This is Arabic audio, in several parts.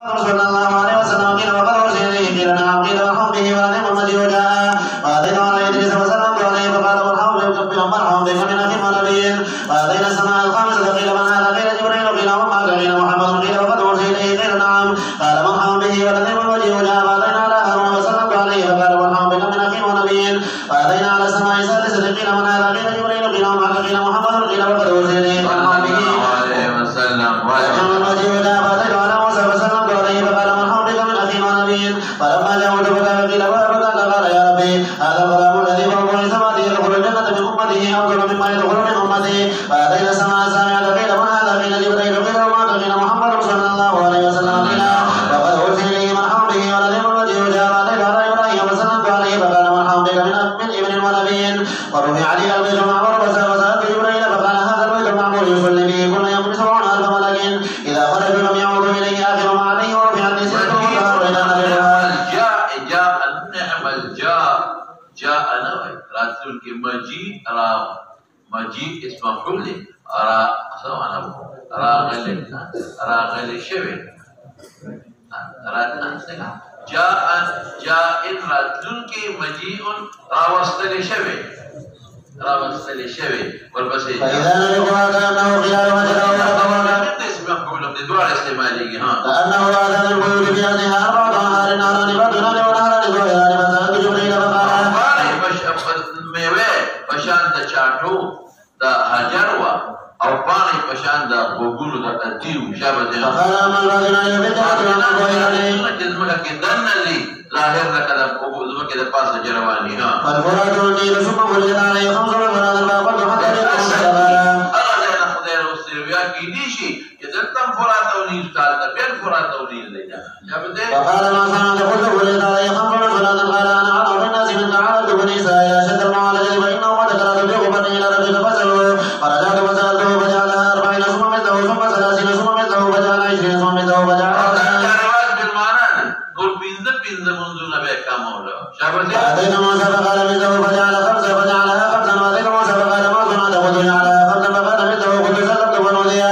صلى الله عليه وسلم قيل وقد أرسل إليه قيل نعم قيل مرحبا به ولديم المجيء وجاء وأتينا على إدريس وسلمت عليه فقال مرحبا بك من أخي ونبي وأتينا السماء الخامسة قيل من هذا قيل جبريل قيل وما قيل محمد قيل وقد أرسل إليه قيل نعم قال مرحبا به ولديم المجيء وجاء وأتينا على هارون وسلمت عليه فقال مرحبا بك من أخي ونبي وأتينا على السماء السادسة قيل من هذا قيل جبريل قيل وما قيل محمد قيل وقد أرسل إليه مرحبا به فلما جاءوا بكى قيل قال يا ربي هذا الغلام الذي فوق سماته يدخل الجنة من أمته أفضل مما يدخل من أمته فأتينا السماء السابعة قيل من هذا قيل جبريل قيل وما قيل محمد صلى الله عليه وسلم قيل وقد أرسل إليه مرحبا به ولديم المجيء وجاء وأتيت على إبراهيم وسلمت عليه فقال مرحبا بك من ابن ونبي ورفع علي البيت المعمور وسألت جبريل فقال هذا البيت المعمور يصلي به كل يوم 70,000 ملك إذا خرجوا لم يعودوا إليه آخر ما عليه ورفعت نسيته وظهروا إلى نبيها جاء نوعي راتل के مجيء اسم مفعول راغل شوي جاء راتل के مجيء راوستل شوي والبسيط فإذا نبقى كأنه خلال وجهه اسم مفعول بدوار استعماله كأنه آذان البيوت بأرضها 4 نهار نهران بدنان ونهران ظهران فسألت جبريل فقال پشان د چاټو د حجروا او پانی پشان د بوګونو د تدیو شابه ده فقال من رجل يبدأ جسمه کې دنلي ظاهر کړه او زمکه د پاسه جرواني ها فالفرات النيل ثم ولد عليه 5 فرات الباقل حتى انا خدای رسول کې دي شي چې دلته فرات او نیل تعال د بل فرات او نیل لګا شابه ده فقال ما كان كل ولد عليه 5 فرات قال انا على الناس من تعالى بني اسرائيل شد المعالجه فانه قد كان يبلغ بني الى ربك فسلوا فرجعت فسالته فجعلها 40 ثم مثله ثم 30 ثم مثله فجعل 20 ثم مثله فجعل منذ به كامولا شابه أتينا موسى فقال مثله فجعل 5 فجعلها 5 وأتينا موسى فقال ما صنعت فجعلها 5 فقال مثله قلت سلمت ونودي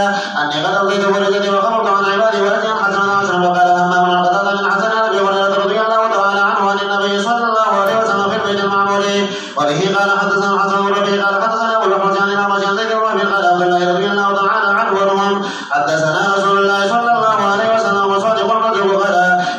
أني قد أوصيت ولدتي وخبرت عن عبادي ولكن حسنا عشرا فقال همام من قتل من حسن أبي هريرة رضي الله تعالى عنه عن النبي صلى الله عليه وسلم في البيت المعمور وبه قال حدثنا حسن الربيع قال حدثنا أبو الحسن عن الأعمش عن زيد بن قال عبد الله رضي الله تعالى عنه وعنهم حدثنا رسول الله صلى الله عليه وسلم وصادق الرجل قال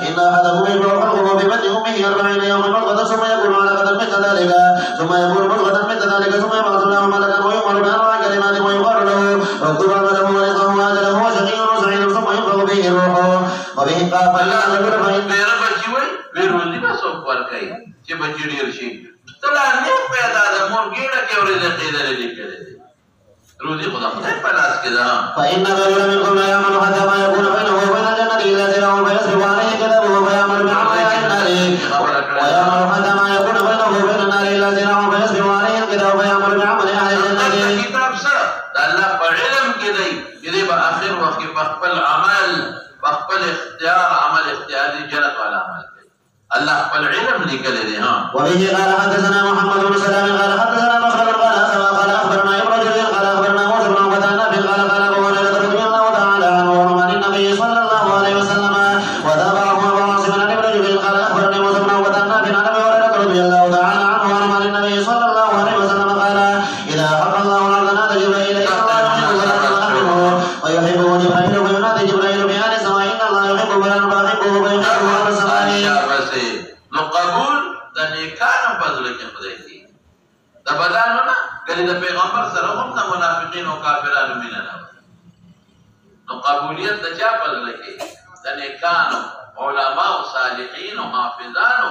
إن أحدكم يجمع خلقه في بطن أمه 40 يوما مضغة ثم يكون علقة مثل ذلك ثم يكون مضغة مثل ذلك ثم يبعث له ملكا ويؤمر بأربع كلمات ويقال له اكتب عمله ورزقه وأجله وشقي وسعيد ثم ينفخ فيه الروح وبه قال فإن فإن الرجل منكم لا يعمل حتى ما يكون بينه وبين الجنة إلا ذراع فيسبق عليه كتابه فيعمل بعمل أهل النار ويعمل حتى ما يكون بينه وبين النار إلا ذراع فيسبق عليه الكتاب فيعمل بعمل أهل الجنة. كتاب سره الله بعلم كده بآخر وقت بقبل عمل بقبل اختيار عمل اختياري جنة ولا عمل الله قبل علم لقل ها. وبه قال حدثنا محمد بن سلام قال حدثنا مخلد قال أخبرنا ابن جرير قال أخبرنا موسى بن عقبة النافع قال أبو هريرة رضي الله تعالى عنه عن النبي صلى الله عليه وسلم وتابعه أبو عاصم عن ابن جرير قال أخبرني موسى بن عقبة النافع عن أبي هريرة رضي الله تعالى عنه عن النبي صلى الله عليه وسلم قال إذا حق الله الأرض نادى جبريل إن الله يحب فلان فأحبه ويحبه جبريل فينادي جبريل بآل السماء إن الله يحب فلان فأحبه ويحبه أهل السماء. قبول د نیکانو فضل کې خدای دی د بدانو نه کله د پیغمبر سره هم د منافقین او کافرانو مینه نه نو قبولیت د چا فضل کې د نیکانو علما او صالحین او حافظانو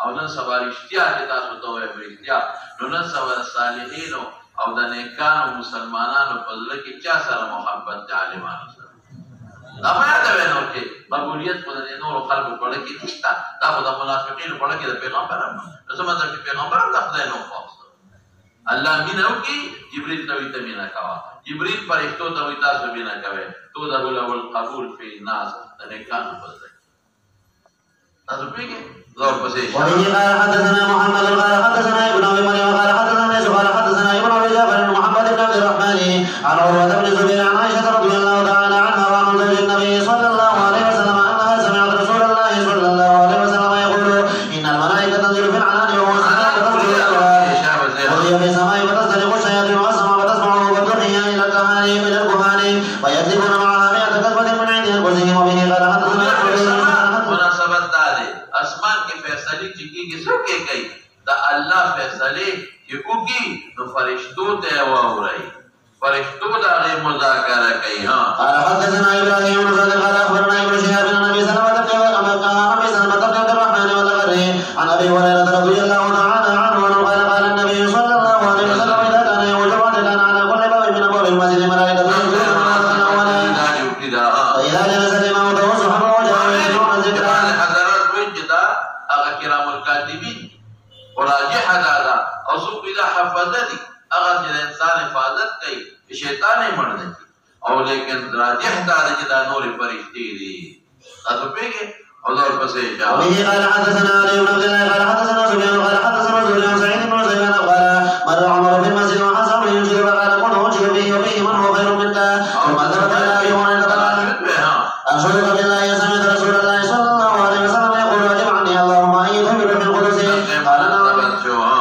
او نن سبا رښتیا چې تاسو ته وایي رښتیا نو نن سبا صالحین او د نیکانو مسلمانانو فضل کې چا سره محبت د عالمانو سره دا باید وینو کې مقبولیت په دې نور خلکو په لکه نشته دا په د منافقینو په لکه د پیغمبرانو نو څه مطلب چې پیغمبر د خدای نو خاص الله مینه وکي جبريل ته ویته مینه کاوه جبريل فرښتو ته ویته تاسو مینه کوي تو دا ول قبول فی الناس د نیکانو په ځای تاسو پیګه زور پسې وبه قال حدثنا محمد قال حدثنا ابن ابي مريم قال حدثنا يوسف قال حدثنا ابن ابي جعفر بن محمد بن عبد الرحمن عن عروة بن الزبير عن عائشة رضي الله تعالى عنها وعن زوج النبي صلى الله عليه وسلم انها قال حدثنا مناسبت دارے اسمان کے فیصلے چکی کی سب کے کئی دا اللہ فیصلے چکوکی تو فرشتو تے ہوا ہو رہی فرشتو دا غیر مذاکرہ کئی ہاں قال حدثنا ابراهيم بن سعد قال اخبرنا ابن شهاب عن ابي سلمة بن عبد الرحمن والغري عن ابي هريرة رضي الله تعالى عنه قال قال النبي صلى الله عليه وسلم اذا كان يوم الجمعة كان على كل باب من ابواب المسجد ملائكة فاذا جلس الامام توسحا وجاء يتلون الذكر حضرات وجدا اغا کرام الكاتبين وراجح دادا او سوق اذا حفظتي اغا انسان حفاظت کئی شیطان ہی مر دیتی اور لیکن راجح دادا جدا نور فرشتی دی تو پیگے حضور پسے جاؤ وبه قال حدثنا علي بن عبد الله قال حدثنا سفيان قال حدثنا زهري عن سعيد بن زيد قال مر عمر في المسجد وحسن ينشد فقال كن انشد به وبه من هو خير منك ثم ذهب الى ابي هريره قال اشهدك بالله سمعت رسول الله صلى الله عليه وسلم يقول اجب عني اللهم ان يدخل في القدس قال نعم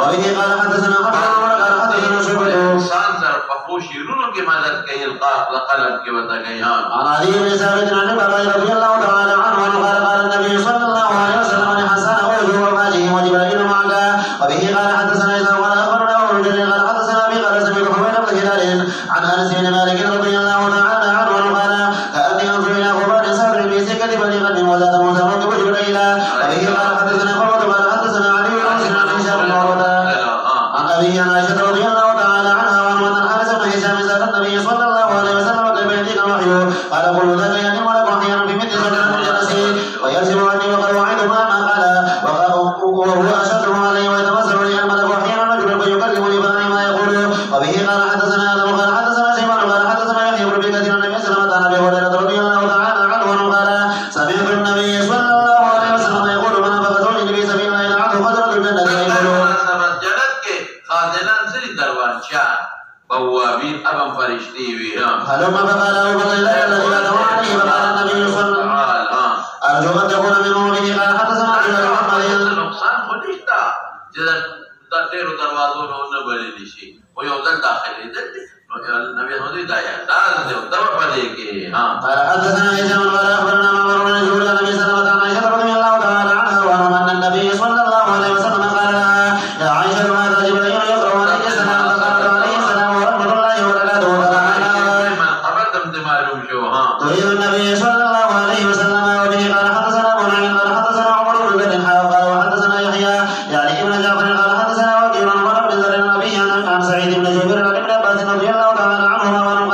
وبه قال حدثنا قال حدثنا شعبة انسان سر پفوشیرونو کی مدد کئی القاف لقلب کی وطا گئی ہاں عن علي بن ثابت عن البراء رضي الله تعالى عنه قال قال النبي صلى الله عليه وسلم لحسن وجهه وفاجه وجبريل معك وبه قال حدثنا إسحاق قال أخبرنا أبو جرير قال حدثنا أبي قال سمعت حميد بن هلال عن أنس بن مالك رضي الله تعالى عنه قال كأني أنظر إلى غبار سابع في سكة بني غد وزاد موسى ركب جبريل وبه قال حدثنا فروة قال حدثنا علي بن مسلم عن هشام بن عروة عن أبي عن عائشة رضي الله تعالى عنها وعن أن الحارث بن هشام سأل النبي صلى الله عليه وسلم كيف يأتيك الوحي قال كل ذاك يأتي الملك أحيانا في مثل سكرة الجلس ويرسم عني وقد وعدت ما قال وهو أشده علي ويتمثل لي الملك أحيانا رجلا فيكلمني فأني ما يقول وبه قال حدثنا آدم قال حدثنا شيبان قال حدثنا يحيى بن أبي كثير عن النبي صلى الله عليه وسلم رضي الله تعالى عنه قال سمعت النبي صلى الله عليه وسلم يقول من أنفق زوجه في سبيل الله يلعنه خزرة الجنة جنت کے خازنان سری دروانشان بوابین ابم فرشتی بھی ہاں هلما فقال أبو بكر لا الذي لا دواء عليه فقال النبي صلى الله عليه وسلم أرجو أن تكون منه به قال حدثنا عبد الله بن محمد نقصان خودشتا جدا تیرو دروازو نو بلی دیشی وہ یو دل داخلی دل نبی حمدی دایا داز دیو دبا پدے کے ہاں قال حدثنا هشام قال أخبرنا معمر بن زهير عن أبي سلمة عن عائشة رضي الله تعالى عنها وعنهم أن النبي صلى الله عليه وسلم قال لها يا عائشة هذا جبريل يقرأ عليك السلام فقالت عليه السلام ورحمة الله وبركاته تريد النبي صلى الله عليه وسلم وبه قال حدثنا أبو نعيم قال حدثنا عمر بن بن قال وحدثنا يحيى يعني ابن جعفر قال حدثنا وكيع عن عمر بن ذر النبي عن سعيد بن جبير عن ابن عباس رضي الله تعالى عنهما وعنه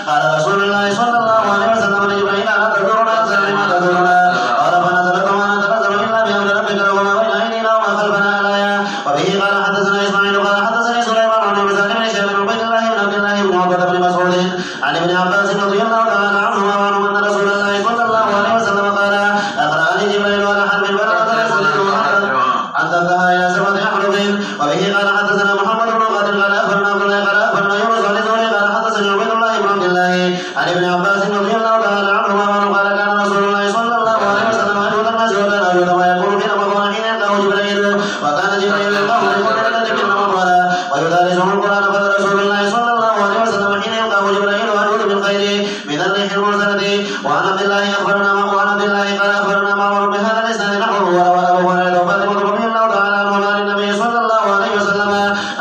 قال رسول الله صلى الله عليه وسلم لجبريل ألا تزورنا أنزل لما تزورنا قال فنزلت وما نتنزل إلا بأمر ربك وما بين أيدينا وما خلفنا الآية وبه قال حدثنا إسماعيل قال حدثني سليمان عن ابن سعد بن شهاب بن عبيد الله بن عبد الله بن عتبة بن مسعود عن ابن عباس رضي الله تعالى عنهما وعنهم أن رسول الله صلى الله عليه وسلم قال أقرأني جبريل على حرب فلا تنزل عن تنتهى إلى سبعة أحرف وبه قال حدثنا محمد بن قاتل قال أخبرنا عبد الله قال أخبرنا يونس عن الزهري قال حدثني عبيد الله بن عبد الله عن ابن عباس رضي الله تعالى عنهما وعنه قال كان رسول الله صلى الله عليه وسلم أجود الناس وكان أجود ما يكون في رمضان حين يلقاه جبريل وكان جبريل يلقاه لكل ليلة من رمضان ويدارسه القرآن قال رسول الله صلى الله عليه وسلم حين يلقاه جبريل أجود بالخير من الريح المرسلة وعن عبد الله أخبرنا وعن عبد الله قال أخبرنا معمر بهذا الإسناد نحوه وروى أبو هريرة وفاطمة رضي الله تعالى عنهما عن النبي صلى الله عليه وسلم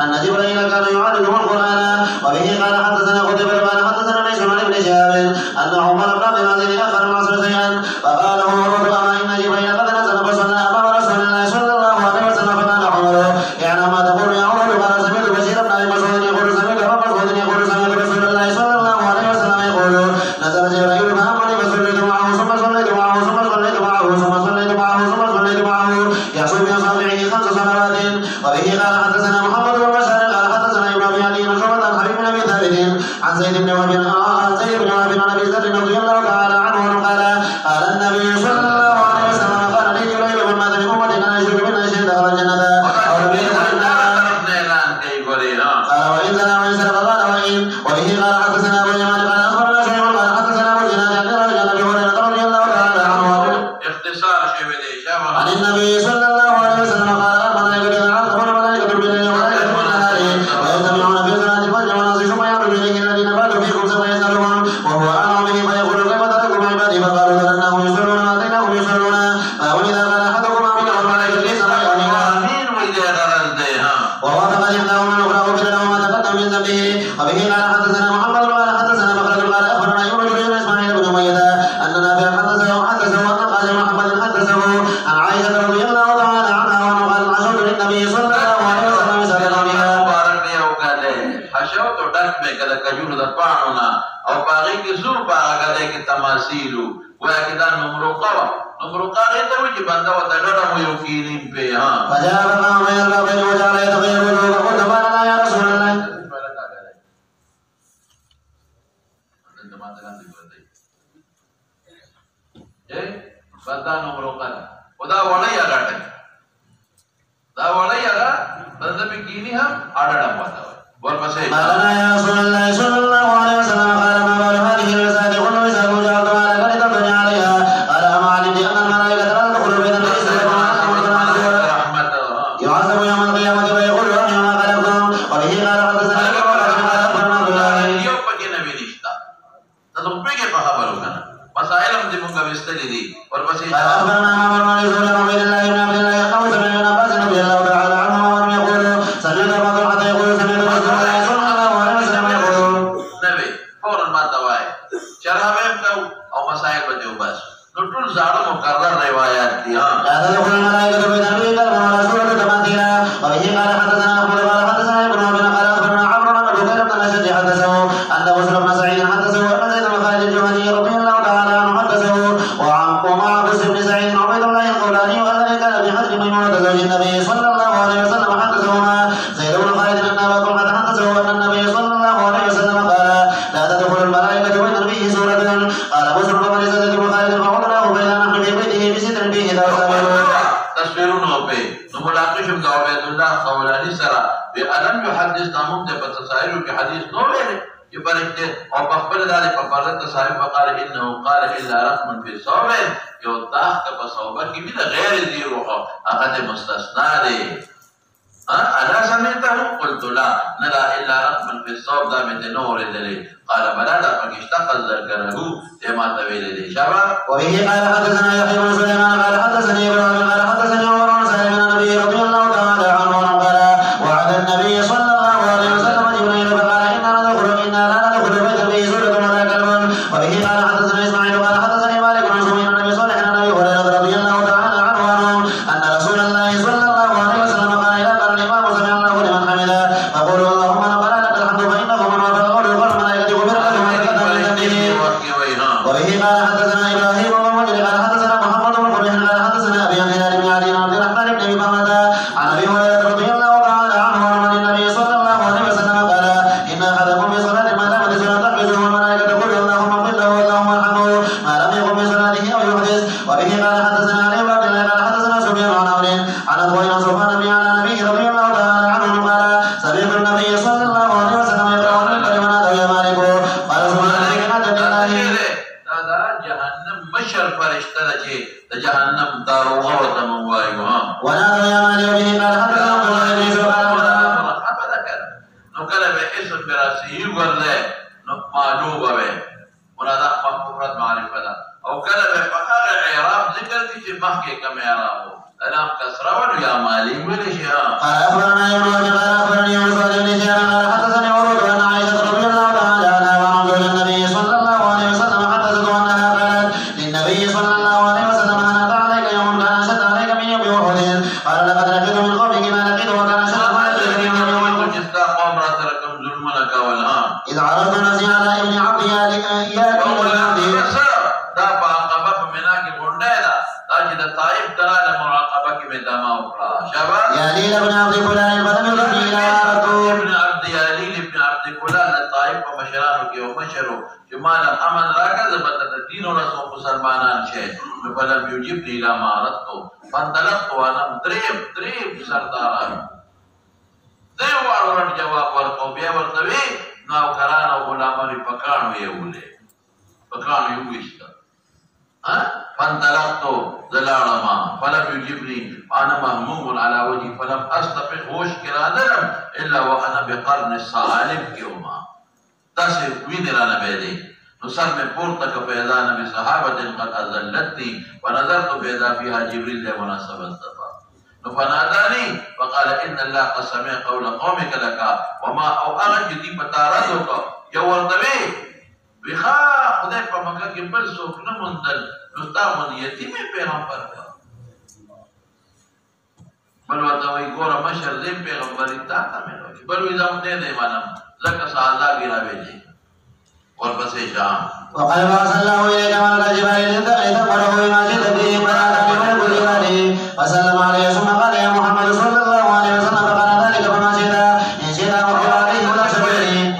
أن جبريل كان يعالجه القرآن وبه قال حدثنا قتيبة قال حدثنا ليس عن ابن شهاب أن عمر بن عبد العزيز أخر العصر شيئا فقال له عمر أما إن جبريل قد نزل فصلى أمام رسول الله صلى الله عليه وسلم فقال عمر يعني ما تقول يا عمر قال سمعت بشير بن أبي مسعود يقول سمعت أبا مسعود يقول سمعت رسول الله صلى الله عليه وسلم يقول نزل جبريل فأمرني فصليت معه ثم صليت معه ثم صليت معه ثم صليت معه ثم صليت معه يحصل بأصابعه 5 صلوات وبه قال حدثنا محمد بن بشار قال حدثنا ابن أبي علي بن شعبة عن حبيب بن أبي ثابت عن زيد بن وهب عن أبي ذر رضي الله تعالى عنه قال قال النبي صلى الله عليه وسلم قال لي جبريل من مات من أمتي كان يشرك بالله شيئا دخل الجنة أو لم يدخل النار قال وإن زنى وإن سرق قال وإن وبه قال حدثنا أبو اليمان قال أخبرنا شيخ قال حدثنا أبو الزناد عن أبي هريرة رضي الله تعالى عنه اختصار شيء بديشة عن النبي صلى الله عليه وسلم قال الملائكة تعاقبون الملائكة بالليل والملائكة بالنهار ويجتمعون في صلاة الفجر ونصف ثم يعرج إليه الذين باتوا فيكم سوف يسألهم وهو أعلم به فيقول كيف تركتم عبادي فقالوا ظنناه يصلي حدثه عن عائشة رضي الله تعالى عنها وأنه قال عشرت للنبي صلى الله عليه وسلم بسبب بها مبارک دی او کده حشو تو ډک به کده کجور د پانو نا او باغی کی سو باغ کده کی تماثیلو وای کدا نمرو قاره ته وی بنده و دډه مو یو کینیم په ها فجاء الله من الرب وجعل يتغير وجهه وقلت ما لنا يا رسول الله بنده نمرو قاره خدا وړی راټه دا وړی را بنده په کینی هم اډډه پتا ورپسې ما لنا يا رسول الله صلى الله عليه وسلم قال ما بال هذه الرسالة كل رسالة جعلت على كل تبني عليها قال أما علمت أن الملائكة لا تدخل بين الناس يعذب يوم القيامة ويقول ربي ما خلقتم وبه قال حدثنا مسائل هم دې مونږه وستلې دي ورپسې قال أخبرنا عمر بن زهير بن عبيد الله بن عبد الله قال سمعت ابن عباس رضي الله تعالى عنهما وهو يقول سمعت أبا طلحة يقول سمعت رسول الله صلى الله عليه وسلم يقول نبي فورا ما توای چرابم کو او مسائل بده وبس نو ټول زاړه مقرر روایت دي ها لا تدخل الملائكة بيت النبي كلمة ولا سورة تماثيلا وبه قال حدثنا أحمد قال حدثنا ابن أبي قال أخبرنا عمرو بن بكير بن الأشد حدثه أن مسلم بن سعيد حدثه أن زيد بن خالد الجهني رضي الله تعالى عنه حدثه ومع بسر بن سعيد عبيد الله القولاني والذي كان في حجر ميمونة زوج النبي صلى الله عليه وسلم حدثهما زيد بن خالد أن أبا طلحة حدثه أن النبي صلى الله عليه وسلم قال لا تدخل الملائكة بيت النبي سورة قال بسر بن زيد بن خالد فعودناه بين نحن في بيته بستر فيه تصویرونه په نو ملاقات د عبید الله قولاني سره به علم يحدث نامم د تصائر په حدیث نو ویل چې برکته او په خپل د فرض تصائر فقال انه قال الا رقم في صوب یو داخ په صوبه کې بل غیر ذی روح هغه مستثنا دی انا سمعته قلت لا نرى الا رقم في الصوب ده من نور دليل قال بلا ده فاشتقل ذكره كما تويل دي شبا وبه قال حدثنا يحيى بن سليمان قال حدثني ابراهيم قال حدثني عمر بن سالم عن النبي رضي الله تعالى عنه قال وعد النبي صلى الله عليه وسلم جبريل فقال انا لا ندخل بيت النبي سورة ولا كلب وبه قال حدثنا اسماعيل قال حدثني مالك بن سمين عن ابي صالح عن ابي هريره رضي الله تعالى عنه ان رسول الله صلى الله عليه وسلم قال اذا قال الامام سمع الله لمن حمده فقولوا اللهم ربنا لك الحمد فانه من وفى القول يقول الملائكه غفر له ما تقدم من ذنبه وبه قال حدثنا ابراهيم بن مجد قال حدثنا محمد بن قبيح قال حدثنا ابي عن هلال بن علي بن عبد الرحمن بن ابي بكر عن ابي هريره رضي الله تعالى عنه عن النبي صلى الله عليه وسلم قال ان احدكم في صلاه ما دامت الصلاه تحبسه الملائكه تقول اللهم اغفر له اللهم ارحمه ما لم يقم في صلاته او يحدث وبه قال حدثنا علي بن عبد الله قال حدثنا سفيان عن عمرو عن ابوين سفيان بن على النبي رضي الله تعالى عنه قال سمعت النبي صلى الله عليه وسلم يقرا من كلمه يا مالك قال سبحانك الله جهنم مشر فرشتہ چې د جهنم داروغه وته موایو ها ونادى يا مالك به قال حدثنا عبد الله بن يوسف قال مرحبا کړه نو کله به اسم براسي ورله نو معلومه به منادا مفرد معرفه ده او کله به په هغه اعراب ذکر دي چې مخکې کوم اعراب الام کسره ور یا مالک ویل شي قال اخبرنا ابن وهب قال اخبرني يونس بن شهاب قال حدثني عروه عن عائشه رضي الله تعالى عنها وعن زوج النبي صلى الله عليه وسلم حدثته انها قالت للنبي صلى الله عليه وسلم انا عليك يوم كان اشد عليك من يوم احد قال لقد لقيت من قومك ما لقيت وكان اشد عليك من يوم احد اذ عرضت نفسي على ابن عبد يا دا په عقبه په مینا کې غونډه ده دا چې د طائف دلاله مراقبه کې مې دما وکړه شابه يا ليل ابن عبد فلان فلم يرد الى ابن عبد ياليل ابن عبد فلان طائف په مشرانو کې او مشرو چې مال امن راکړه زبته د دین او رسول مسلمانان شه نو فلم يجب لي لا مارتو فانطلقت وانا دريب سرداران دیو ورته جواب ورکو بیا ورته نو کران او غلامانو پکانو یې ولې پکانو یې وښته فانطلقت زلالما فلم يجبني انا مهموم على وجهي فلم استطع هوش كرادلم الا وانا بقرن الصالب يوما تاسو ویني را نه بيدي نو سر میں پورته ک پیدا نبی صحابه قد اذلتني ونظرت بيدا فيها جبريل لمناسبه الصفا نو فناداني وقال ان الله قد سمع قول قومك لك وما او اجدي بتاردك يا ورتبي بخا خدای په مکه کې بل څوک نه مندل نو تا مون یتیمه پیغمبر بل وتوي ګوره مشر دې پیغمبري تا ته مې بل وې زم نه دی منم لکه الله ګرا ویلي ورپسې شام وقال صلى الله عليه وسلم الجبال لتمره بما شئت به فلا تحمل كل وادي وسلم عليه ثم قال يا محمد صلى الله عليه وسلم فقال ذلك فما شئت ان شئت وقل عليه ولا شبهني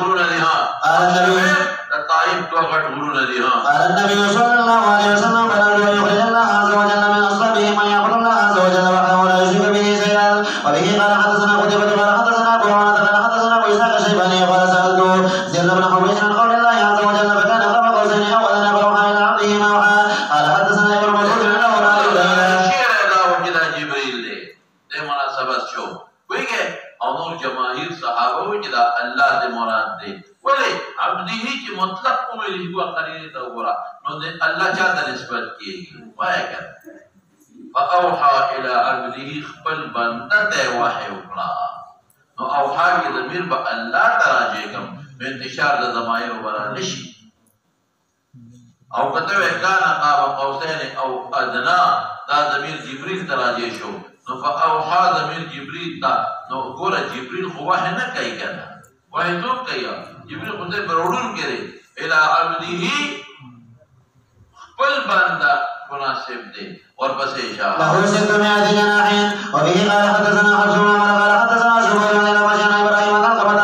قال النبي صلى الله عليه وسلم فلن يخرج الله عز وجل من اصلابه من يعبد الله عز وجل وحده ولا يشرك به شيئا وبه قال حدثنا قتيبة قال حدثنا ابو عوانة قال حدثنا ابو اسحاق الشيباني قال سألت زيد بن حبيش عن قول الله عز وجل فكان قاب قوسين او ادنى فاوحى الى عبده ما اوحى قال حدثنا ابن مسعود انه لا اله جماهیر صحابه وی چې دا الله دې مراد دی ولې عبده چې مطلق کومې هو قرینه ته وګوره نو دې الله چاته نسبت کیږي وایي کنه فاوحى الى عبده خپل بنده ته وحی وکړه نو اوحى کې ضمیر به الله ته راځي کوم انتشار د ضمائر وبره نشي او کته وکانه قاب قوسین او ادنا دا ضمیر جبريل ته راځي شو نو فاوحى ضمیر جبريل تا نو ګوره جبريل خو وحی نه کوي کنه وحی څوک کوي جبريل خو دې برودون کړي الى عبده خپل بنده مناسب دی ورپسې اشاره له 600 جناح وبه قال حدثنا حفص بن عمر قال حدثنا شعبة بن مجاهد ابراهيم قال قبل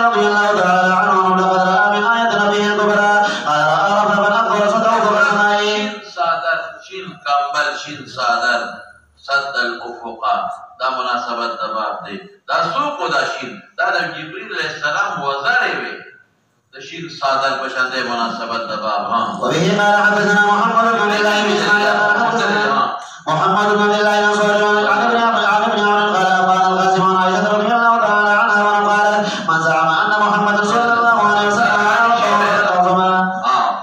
رضي الله تعالى عنه لقد راى من آية نبيه الكبرى قال راى ربنا الاكبر صدقه فبسمائه صادر شين کامبل شين صادر صد الافق دا مناسبت د باب دی دا څوک دا شین دا د جبريل علیہ السلام وزاره وي د شین صادر په شان د مناسبت د باب ها وبه قال حدثنا محمد بن الله بن اسماعيل قال حدثنا محمد بن الله بن صالح عن ابن عمرو قال قال القاسم عن عائشة رضي الله تعالى عنها وقالت من زعم ان محمد صلى الله عليه وسلم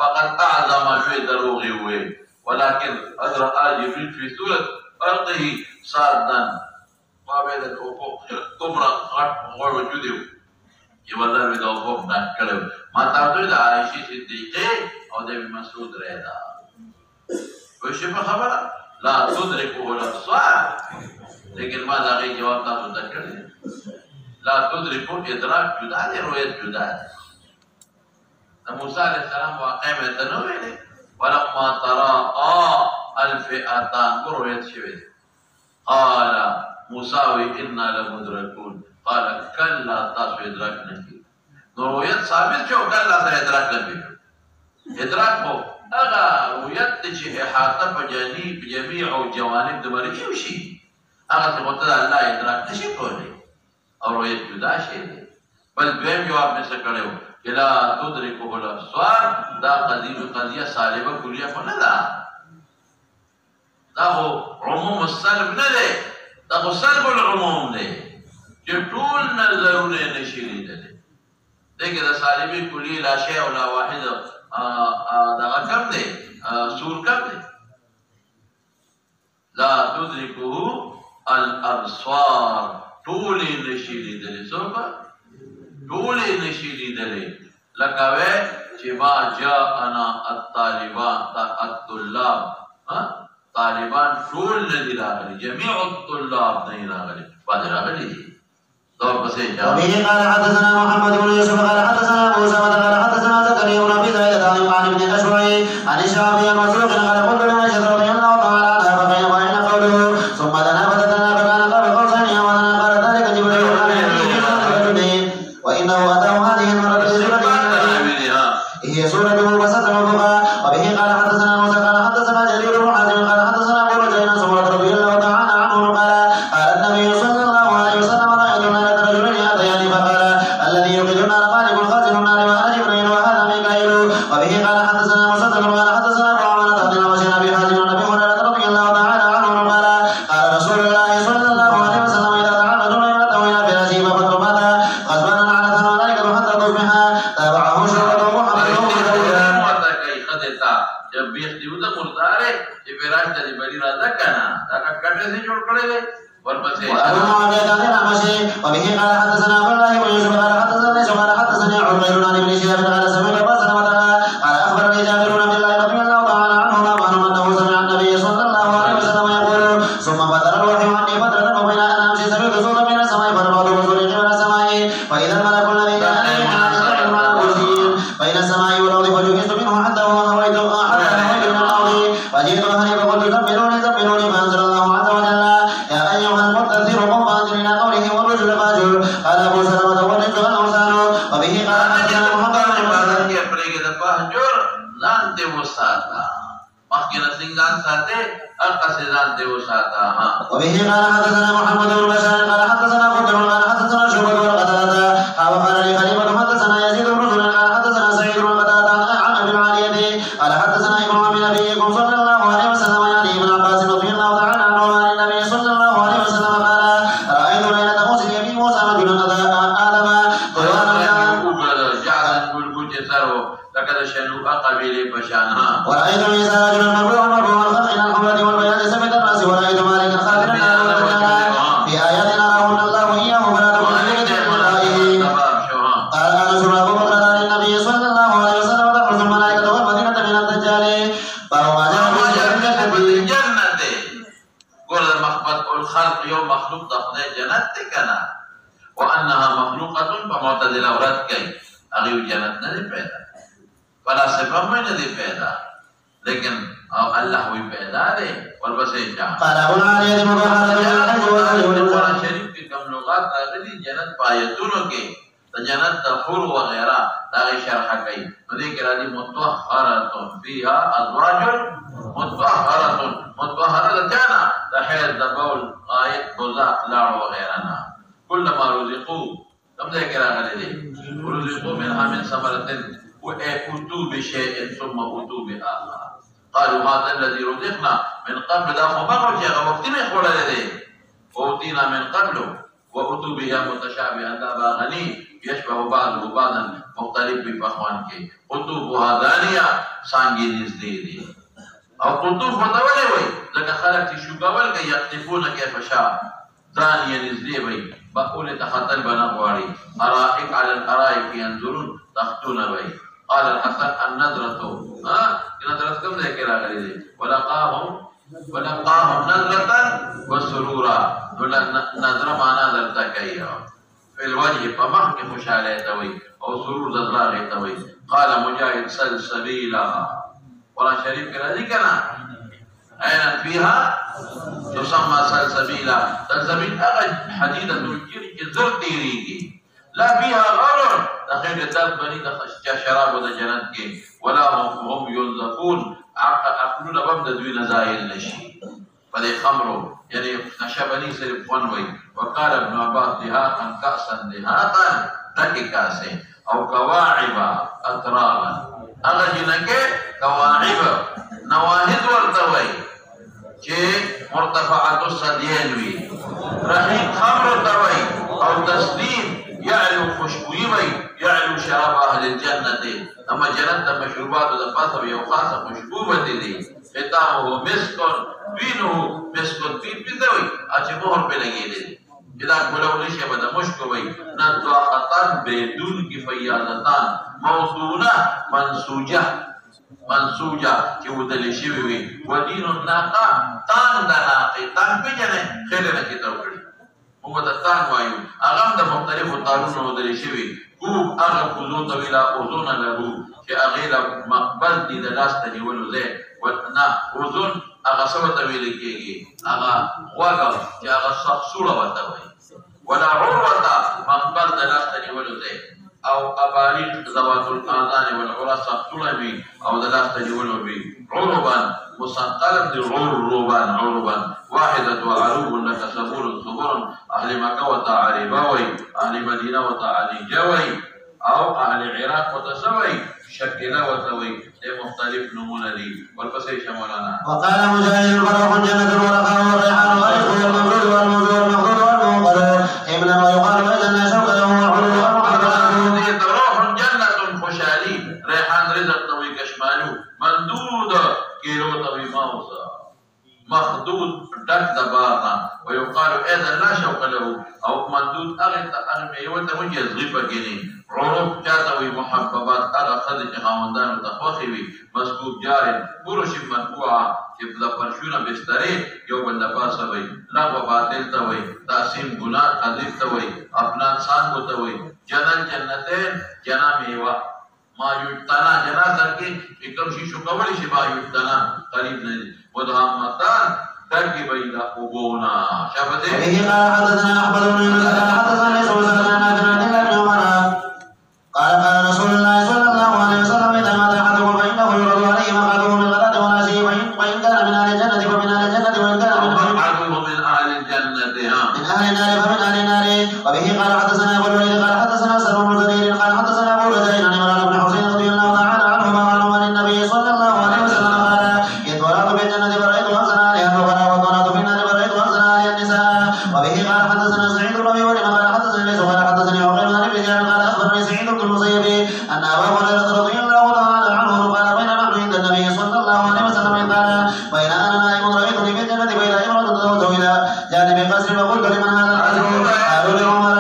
فقد اعظم شيء دروغي وي ولكن ادرى جبريل في سوره ارضه صادا ما بين الافق كبرى غور وجوده يولر with الافق نه کړو ما تاسو د عائشة صدیقه او د مسعود رضا وشي په خبره لا تدركه الابصار لیکن ما دا غي جواب تاسو ته کړی لا تدركه ادراک جدا دی رؤیت جدا دی موسی علیہ السلام واقع میں تنوع ولما تراءى الفئتان رؤیت شوی قال موسی انا لمدركون قال كلا تاسو ادراک نه کی نو رؤیت ثابت شو کلا سره ادراک نه کی ادراک هو هغه رؤیت چې احاطه په جميع او جوانب د مرګي وشي هغه څه متعال الله ادراک نشي کولای او رؤیت جدا شي بل دویم جواب مې څه کړو کلا تدركه الابصار دا قضیه سالبه کلیه خو نه ده دا هو عموم السلب نه ده دا هو سلب العموم ده چې ټول نظرونه نشي لیدل دغه د سالبه کلیه لا شی او لا واحد دا کم ده سور کم ده لا تدركه الابصار ټول نشي لیدل څوک ټول نشي لیدلې لکه وې چې ما جاءنا الطالبان الطلاب طالبان ټول نه دي راغلي جميع الطلاب نه راغلي بعد راغلي دور پسې ځه وبه قال حدثنا محمد بن يوسف قال حدثنا ابو سعد قال حدثنا زكريا بن ابي زيد عن ابن اشعري عن الشعبي عن مسروق قال قلت لعائشة رضي الله تعالى عنها فبين وبين قوله ثم دنا فتدنا فكان قاب قوسين او ادنى قال ذلك جبريل وانه اتاه هذه المره هي سورة مبسطة وفقها وبه قال حدثنا موسى قال حدثنا جرير بن حازم قال حدثنا ابو رجل سمرة رضي الله تعالى عنه قال قال النبي صلى الله عليه وسلم رأيت ليلة رجلين يأتيان فقال الذي يوقد النار خالق خازن النار وأنا جبريل وهذا ميكائيل وبه قال حدثنا مسدد قال حدثنا ابو عوانة بن مشين ابي حازم عن ابي هريرة رضي الله تعالى عنه قال قال رسول الله صلى الله عليه وسلم اذا دعا رجل امرأته الى فراشه فقد مات غضبانا على الملائكة حتى تصبح تابعه شعبة محمد جب بیخ دیو دا مرداره چې فراش ته دی بلی راځه کنه دا کټه سي جوړ کړی دی ورپسې وابو معاويه قال ماشي وبه قال حدثنا عبد الله بن يوسف قال حدثنا شعبة حدثني عمير عن ابن شهاب قال سمعت ابا سلمة قال اخبرني جابر بن عبد الله رضي الله تعالى عنهما انه سمع النبي صلى الله عليه وسلم يقول ثم بدر الوحي عني بدرا وبين ان امشي تكملوني فأنزل الله عز وجل يا أيها المدثر قم فأنزل إلى قوله والرجل فاجر قال أبو سلمة والرجل الأوسان وبه قال حدثنا محمد بن مسلم وبه قال حدثنا محمد بن بشار قال حدثنا قتل قال حدثنا شعبة والقتادة وقال لي خليفة حدثنا يزيد بن رجل قال حدثنا سعيد بن قتادة عن أبي العالية قال حدثنا ابن من نبيكم صلى الله عليه وسلم يعني ابن عباس رضي الله تعالى عنه عن النبي صلى الله عليه وسلم قال رأيت ليلة موسى في موسى رجلا آدم ورأيت عيسى رجلا مبروعا الخلق إلى الحمرة والبياض سمت الرأس ورأيت مالكا خادما في آيات نراهن الله إياه فلا تكن في لقائه قال أنس أبو بكر عن النبي صلى الله عليه وسلم تخرج الملائكة والمدينة من الدجال فهو ما جاء في الجنة قول مخبط الخلق يوم مخلوق تخذ جنتك وأنها مخلوقة فمعتدل أورادك أغيو جنتنا دي پیدا فلاسفہ میں نے دی پیدا لیکن اللہ ہوئی پیدا دے اور بس جان قال ابو العالية قرآن شریف کی کم لغات آگلی جنت پایتونوں کے جنت تفور وغیرہ داغی شرحہ کئی ندی کرا دی متوحرتن فیہا ازواج متوحرت جانا تحید دبول غائب بزاق لاڑ وغیرہ نا کل ما رزقو تم دے کرا گلے دے رزقو منها من ثمرتن وأتوا بشيء ثم أتوا بآخر قالوا هذا الذي رزقنا من قبل ده خبر جاء وقت ما يقول لديه وأوتينا من قبل وأتوا بها متشابها لا باغني يشبه بعضه بعضا مختلف بفخوان كي قطوفها دانية سانجي نزديدي أو قطوف متولي وي لك خلق تشوكاول كي يقتفون كيف شاء دانية نزدي وي بقول تخطل بنغواري أرائك على الأرائك ينظرون تختون وي قال الحسن النظرة نظرة كم ذكر عليه ولقاهم نظرة وسرورا نظرة ما نظرتك إياه في الوجه فمحك مشالة توي أو سرور زدراغ توي قال مجاهد سلسبيلا قرآن شريف كلا ذكرنا عينا فيها تسمى سلسبيلا سلسبيل أغج حديدة الجير كزر تيريكي لا فيها غرر تخيل الدب بني تخشى شراب ودا جنت كي ولا هم ينزفون عقلون بمد دوين زائل نشي فدي خمرو يعني نشبني سرب فنوي وقال ابن عباس دهاقا كأسا دهاقا تكي كاسي أو كواعب أترابا أغجنك كواعب نواهد والتوي كي مرتفعة الصدينوي رحيق خمر توي أو تسليم يعلو خشبويمي يعلو شراب أهل الجنة أما جنة مشروبات دفاتة ويوخاصة مشبوبة دي ختامه مسك دينه مسك دين بذوي أجي مهر بلغي دي إذا كلو لشي بدا مشكوي نطاقتان بدون كفيادتان موصونة منسوجة كودل شوي ودين الناقة تان دناقي تان بجنة خيلنا كتوكري هو تتان وايو اغام دا مختلف الطارون ودري شوي كوب اغا كوزون طويلة اوزون له كي اغيلا مقبل دي دلاستني ولو زي ونا اوزون اغا سوا طويلة كيجي اغا وقف كي اغا صفصولة وطوي ولا عروة مقبل دلاستني ولو زي او اباريق ذوات الاذان والعرى صفصولة بي او دلاستني ولو بي عربا مصنقلا دي عربا واحدة وعروب لك صبور أهل مكة وتعريبوي أهل مدينة وتعريجوي أو أهل العراق وتسوي شكلا وتوي مختلف نمونا لي والبسيش مولانا وقال مجاهد البراء جنة ورقاء والريحان والريح والممدود والموزود والمخدود والمنقذ حملا ويقال وجنة شوكة والعلو والمحبرات روح جنة خشالي ريحان رزق طوي كشمالو مندود كيلو طوي موسى مخدود دك دبارنا ويقال اذا لا شوق له او مندود اغمي وتوجه ضيفه جنين عروف جاتوي محببات اغا خدج خاوندان تخوخي مسكوب جار برش مرفوعه كبلا فرشونه بستري يوم النفاسه وي لغو باطل توي تقسيم گناه قذف توي افنان سان توي جنتين جنا ميوه ما يجتنا جنا سر کے ایکم شیشو کولی شبا یجتنا قریب نہیں مدهامتان تركي بيدا قبونا شابته وبه قال حدثنا أحمد بن يونس قال حدثنا ليس وسألنا نافع عن الله بن عمر قال قال رسول الله صلى الله عليه وسلم إذا مات أحدكم فإنه يرد عليه مقعده من غداة والعشي فإن كان من أهل الجنة فمن أهل الجنة وإن كان من مقعده من أهل الجنة من أهل النار فمن أهل النار. وبه قال حدثنا أبو الوليد قال حدثنا سلم بن زهير قال حدثنا أبو رجاء عن عمران بن حسين رضي الله تعالى عنهما وعنه عن النبي صلى الله عليه وسلم قال اتولدت في الجنة فرأيت أحسن أهلها الفقراء واتولدت في النار فرأيت أحسن أهلها النساء. وبه قال حدثنا سعيد بن أبي مريم قال حدثني ليس قال حدثني عقيل عن ابن جابر قال أخبرني سعيد بن المسيب أن أبا هريرة رضي الله تعالى عنه قال بين نحن عند النبي صلى الله عليه وسلم إذ قال بين أنا نائم رأيتني في الجنة بين امرأة تتوجه إلى جانب قصر فقلت لمن هذا القصر قالوا لعمر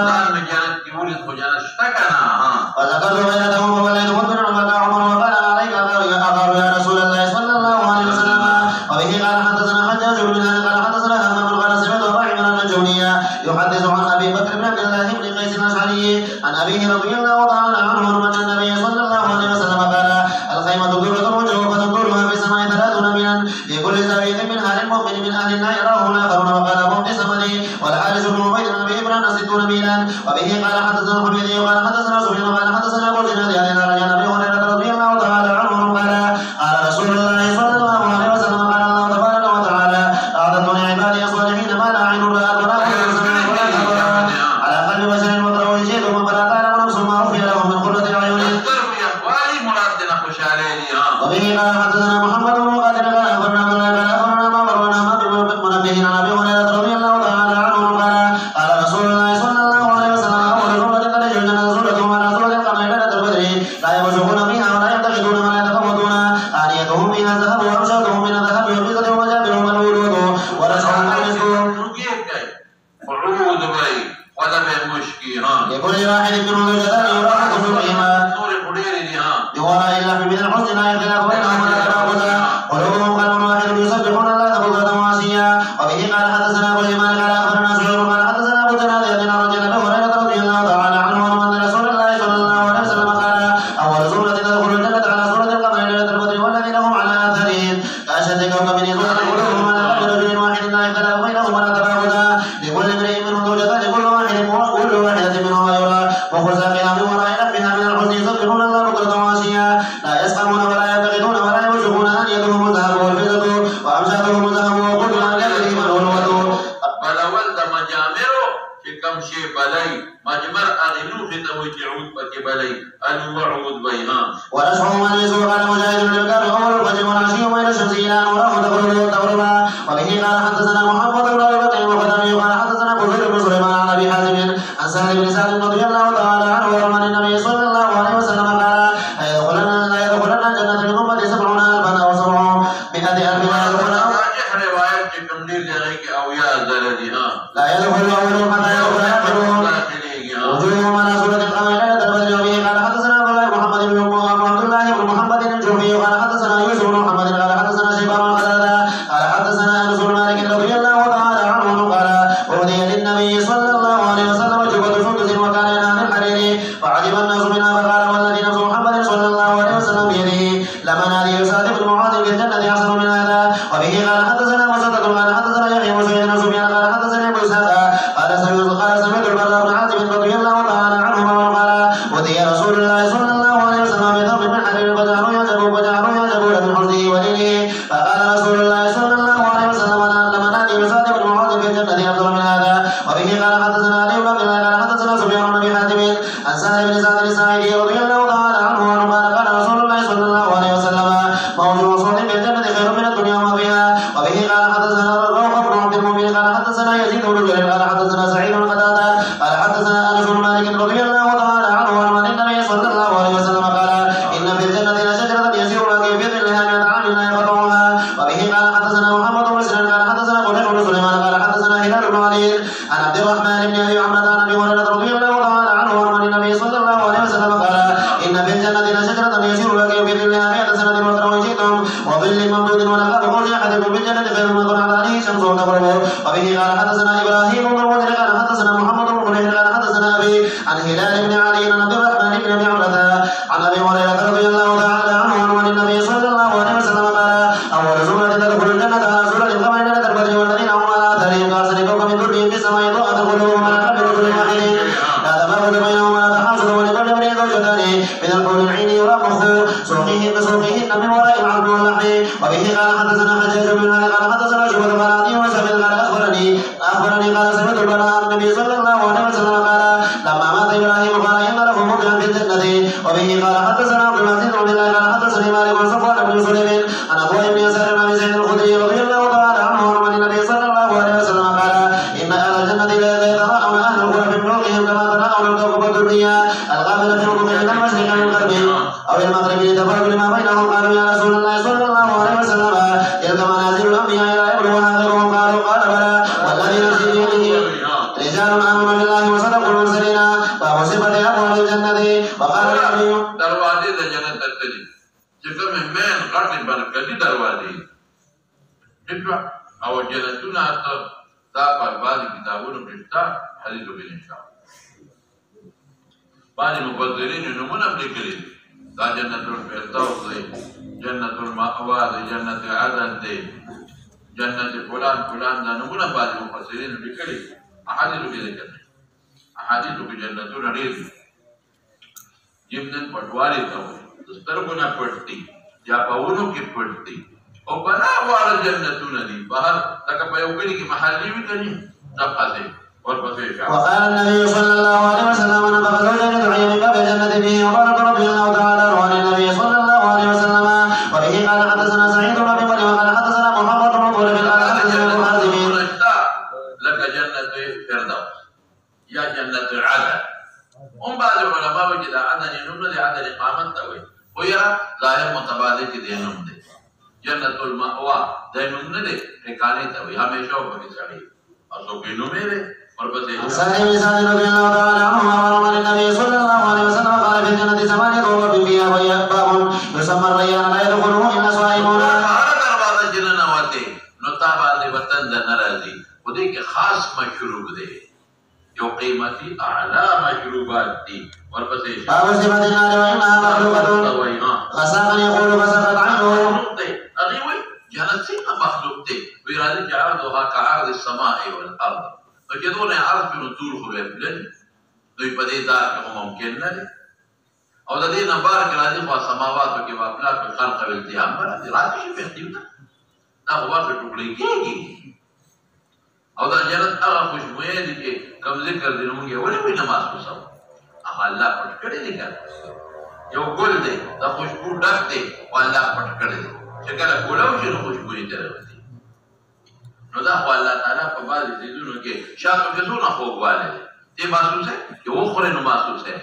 وذكرت بينتهم ووليت مدبرا وبكى عمر وقال عليك أغار يا رسول الله صلى الله عليه وسلم. وبه قال حدثنا حجاج بن هانئ قال حدثنا همام قال سمعت أبا عمران الجوني يحدث عن أبي بكر بن عبد الله بن قيس الأشعري عن أبيه رضي الله تعالى عنه أن النبي صلى الله عليه وسلم قال الخيمة درة وجهه فتنظرها في السماء 30 ميلا في كل زاوية منها للمؤمن من أهل النار يراهم آخرون وقال هم في سمدي والحارث بن عبيد بن أبي عمران 60 ميلا. وبه قال حدثنا الحميدي قال حدثنا سفيان قال حدثنا أبو زناد عن أبي هريرة رضي الله تعالى عنه قال رسول الله صلى الله عليه وسلم قال الله تبارك وتعالى أعددت لعبادي الصالحين ما لا عين رأت ولا أذن سمعت ولا خطر على قلب بشر وقرأوا شيئهم فلا تعلم نفس ما أخفي لهم من قرة أعين. وبه قال حدثنا محمد بن مقاتل قال أخبرنا عبد الله قال أخبرنا معمر بن أحمد بن منبه عن أبي هريرة رضي الله تعالى عنه قال رسول الله صلى الله عليه وسلم أول سورة تلج الجنة سورتهم على سورة القمر ليلة البدر لا يمسكون فيها ولا ينتقدون ولا يتخبطون آنيتهم فيها الذهب وأمشاتهم من الذهب والفضة ومجابرهم الورود ورشحهم المسك لكل واحد منهم زوجتان يراحة بهما بوراء اللحم من الحزن لا يختلف بينهم ولا تناقضا قلوبهم قلب واحد يسبحون الله بكرة وعشيا. وبه قال حدثنا أبو اليمان قال أخبرنا سعيد قال حدثنا أبو زناد عن رجل أبي هريرة رضي الله تعالى عنه أن رسول الله صلى الله عليه وسلم قال أول سورة تدخل الجنة على سورة القمر ليلة البدر والذين هم على آثارهم كأشد كوكب يسود قلوبهم على قلب رجل واحد لا يختلف بينهم ولا تناقضا لكل امرئ منهم زوجتان كل واحدة منهم غيرها وخزاقها من وراء لحمها من الحزن يسبحون الله بكرة وعشيا لا يسخرون ولا ينتقدون ولا يمسكون آنيتهم الذهب والفضة وأمشاتهم الذهب وقل عن يدهم الغلوة. بلول دا مجامرو چې کم شي بلای مجمر اغنو ختمو چې عود پکې بلای المعود بيها ورشحهم المسك قال مجاهد بن الكعب أول الفجر والعشي وإلى الشمس إلى أن وراه تغرب وتغربا. وبه قال حدثنا محمد بن أبي بكر وقدمي قال حدثنا بشير بن سليمان عن أبي حازم عن سهل بن سعد رضي الله تعالى عنه وعن النبي صلى الله عليه وسلم قال لا يدخلن الجنة من أمتي 70,000 أو 700,000 لا يدخل أولهم حتى يدخل آخرهم وجوههم على سورة القمر ليلة البدر. وبه قال حدثنا عبد الله بن محمد بن عبد الله بن محمد الجوفي قال حدثنا يوسف بن محمد قال حدثنا شيبان قال حدثنا أنس بن مالك رضي الله تعالى عنه قال أهدي للنبي صلى الله عليه وسلم جبة سندس وكان ينام من حرير فعجب الناس منها فقال والذي نفس محمد صلى الله عليه وسلم بيده لمن هذه سعد بن معاذ في الجنة أحسن من هذا. وبه قال حدثنا مسدد قال حدثنا يحيى بن سعيد بن سفيان قال حدثنا أبو إسحاق قال سمعت البراء بن عازب رضي الله تعالى عنهما قال أتي رسول الله صلى الله عليه وسلم بثوب من حرير فجعلوا يعجبون من حزنه ودينه فقال رسول الله صلى الله عليه وسلم لمن هذه سعد بن معاذ في الجنة أفضل من هذا. وبه قال حدثنا علي بن عبد الله قال حدثنا سفيان بن أبي حاتم عن سهل بن سعد الساعدي رضي الله تعالى عنه قال رسول الله صلى الله عليه وسلم موضوع صوت في الجنة خير من الدنيا وما فيها. وبه قال حدثنا روح بن عبد المؤمن قال حدثنا يزيد بن جرير قال حدثنا سعيد بن قتادة قال حدثنا أنس بن مالك رضي الله تعالى عنه عن النبي صلى الله عليه وسلم قال إن في الجنة لشجرة يسير لك في ظلها 100 عام لا يقطعها. وبه قال حدثنا محمد بن سنان قال حدثنا قتيبة بن سليمان قال حدثنا هلال بن علي عن عبد الرحمن بن أبي عمرو عن أبي هريرة رضي الله تعالى عنه عن النبي صلى الله عليه وسلم قال إن في الجنة لشجرة يسير لك في ظلها 100 سنة وترون شئتم وظل ممدود ولقد قل أحدكم في الجنة خير من طلعت عليه شمس وتغرب. وبه قال حدثنا إبراهيم بن المنذر قال حدثنا محمد بن قريش قال حدثنا أبي عن هلال بن علي عن عبد الرحمن بن أبي عمرو عن أبي هريرة رضي الله تعالى عنه عن النبي صلى الله عليه وسلم قال أول سورة تدخل الجنة على سورة القمر ليلة البدر قالوا قال بلى والذي نفسي بيده رجال آمنوا بالله وصدقوا المرسلين باب صفة أبواب الجنة وقال النبي دروازه د جنت ته دي چې کوم مین غټي برکتي دروازه دي او جنتونه ته دا په بعض کتابونو کې شته حدیث کې نشته بعض مفسرین نمونه لیکلي دا جنت الفردوس دی جنت المأوا دی جنت عدن دی جنت فلان فلان دا نمونه بعض مفسرین لیکلي احادیث کې لیکلي احادیث کې جنتونه ډېر دي جمنن پټوالي ته وایي سترګونه پټ دي یا پاونو کې پټ دي او بنا واړه جنتونه دي بهر لکه په یو کلي کې محلي وي کني دغه دي وقال النبي صلى الله عليه وسلم نبغ زوجين دعي من باب الجنة به وبارك رضي الله تعالى عن النبي صلى الله عليه وسلم وبه قال حدثنا سعيد بن ابي مريم قال حدثنا محمد بن طول قال حدثنا ابو حازم لك جنة فردوس يا جنة عدن بعض العلماء وجد عدن ينون لعدن اقامت توي ويرى ظاهر متبادل کې دینم دي جنة المأوا دینم نه دي ټکانې توي همیشه وګړي سړي اسو کې نو مې سالم بن سعد رضي الله تعالى عنه وعن النبي صلى الله عليه وسلم قال في الجنة ثمانية أبواب فيها وهي باب يسمى الريان لا يدخله إلا صائمون. دروازه جنة وته نو تا باندې وطن د ناراضي خو دې کې خاص مشروب دی یو قیمتي اعلى مشروبات دي ورپسې باب صفات النار وإنها مخلوقة خساقا يقول فسقط عنه. هغه وایي جنت څنګه مخلوق دی وی راځي چې عرضها كعرض السماء والأرض فكدون عرض من طول خو بلن دوی په دې دار کې ممکن نه دي او د دې نمبر کې راځي په سماواتو کې واپلا په خلق او التهام باندې راځي چې په دې دا هوا په ټوکلي کېږي او دا جنت هغه خوشبوې دي چې کوم ذکر دې موږ یې ولې نماز کوسو هغه الله پټ کړی دی کړه یو ګل دی دا خوشبو ډک دی او الله پټ کړی دی چې کله ګولو شي نو خوشبوې ته نو دا خو الله تعالی په بعض ځایونو کې شاته کې څونه خوږوالی دی دې محسوسه چې وخورې نو محسوسه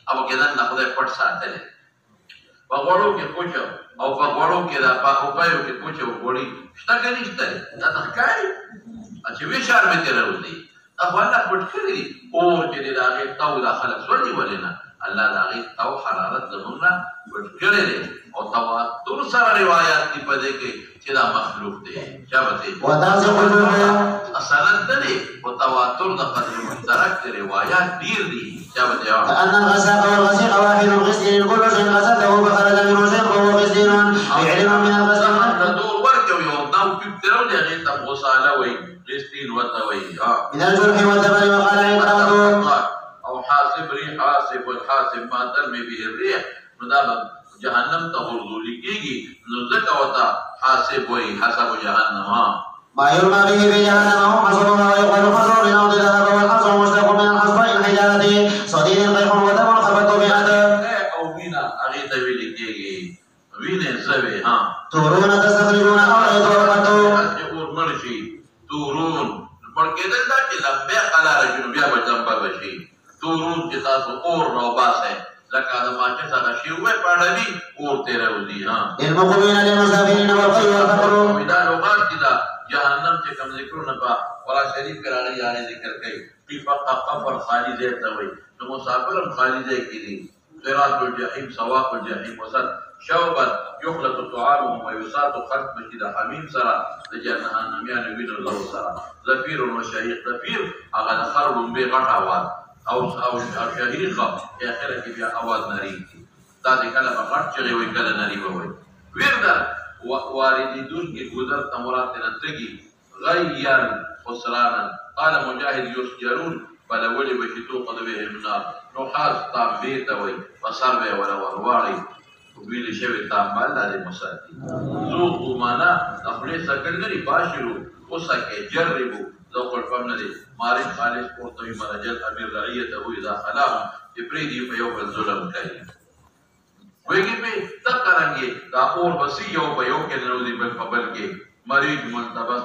او کېدن نه خدای پټ ساتلی په غوړو کې پوچو او په غوړو کې دا پاکوپایو کې پوچو غوړي شته که نشته دا ته ښکاري چې وی شار مې ترې راوځي دا خو الله پټ کړي دي اور چې دی د هغې تاو دا خلک سوځي ولې نه الله د هغې تاو حرارت زموږ نه پټ کړی دی او تواتر سره روایات دي په دې کې چې دا مخلوق دی چا به سند نه دی او تواتر د قدر مشترک دی روایات ډېر دي چا به أن الغساق والغسيق واحد غسل كل شيء غسله فخرج منه شيء وهو غسل بعلم من الغسل د دور ورکوي او دا پیپ تراو دی هغې ته غساله وایي غسلین ورته وایي من الجرح والدبر وقال عكرمة او حاسب ريح حاسب والحاسب ما ترمي به الريح نو دا جهنم ته ورزولي کېږي نو ځکه ورته حاسب وایي حسب جهنم ما يرمى به في جهنم هم حصرها ويقال حصر لنوض ذهب والحصر مشتق من الحصر الحجارة صديد قيح ودم خبط بهذا او وینا هغې ته ویلې کېږي وینې سوې ها تورون تستخرجون أو يتوقتوا چې اور مړ شي تورون مړ کېدل دا چې لمبې قلاره شي نو بیا به جمبه به شي تورون چې تاسو اور راوباسئ لکه د ماچس هغه شی وې پاړوي اور ترې راوځي ها المقبلين للمسافرين والقي والفقر دا لغات دي دا جهنم چې کوم ذکرونه په قرآن شریف کې راغلي هغه ذکر کوي چې فقط قبر خالی ځای ته وایي نو مسافر هم خالی ځای کې دي صراط الجحیم سواق الجحیم وسط شوبا یخلط طعامهم ویساط خلط بشي د حمیم سره د جهنمیانو وینو له سره زفیر و شهیق زفیر هغه د خر لومبې غټ اواز او شهیقه په اخره کې بیا اواز نری دا د کله په غټ چغې وایي کله نری به وایي ویرده وارددونکې ګذر ته مراد ترې تږي غیر خسرانا قال مجاهد یسجرون بله ولې به چې توقد بهم النار نحاس تانبې ته وایي په سر به یې وله ورواړئ ویلې شوې تانبه الله دې مساتي ذوقوا معنا د خولې څکل نه دي باشرو وڅکئ جربو ذوق الفم نه دی مالک خالص پورته وي مرجل امیر رعیته اذا خلاهم چې پرېږدي په یو بل ظلم کوي ویږي په دقه رنګې دا اور بسي یو په یو کې ننوځي بل په بل کې مریض ملتبس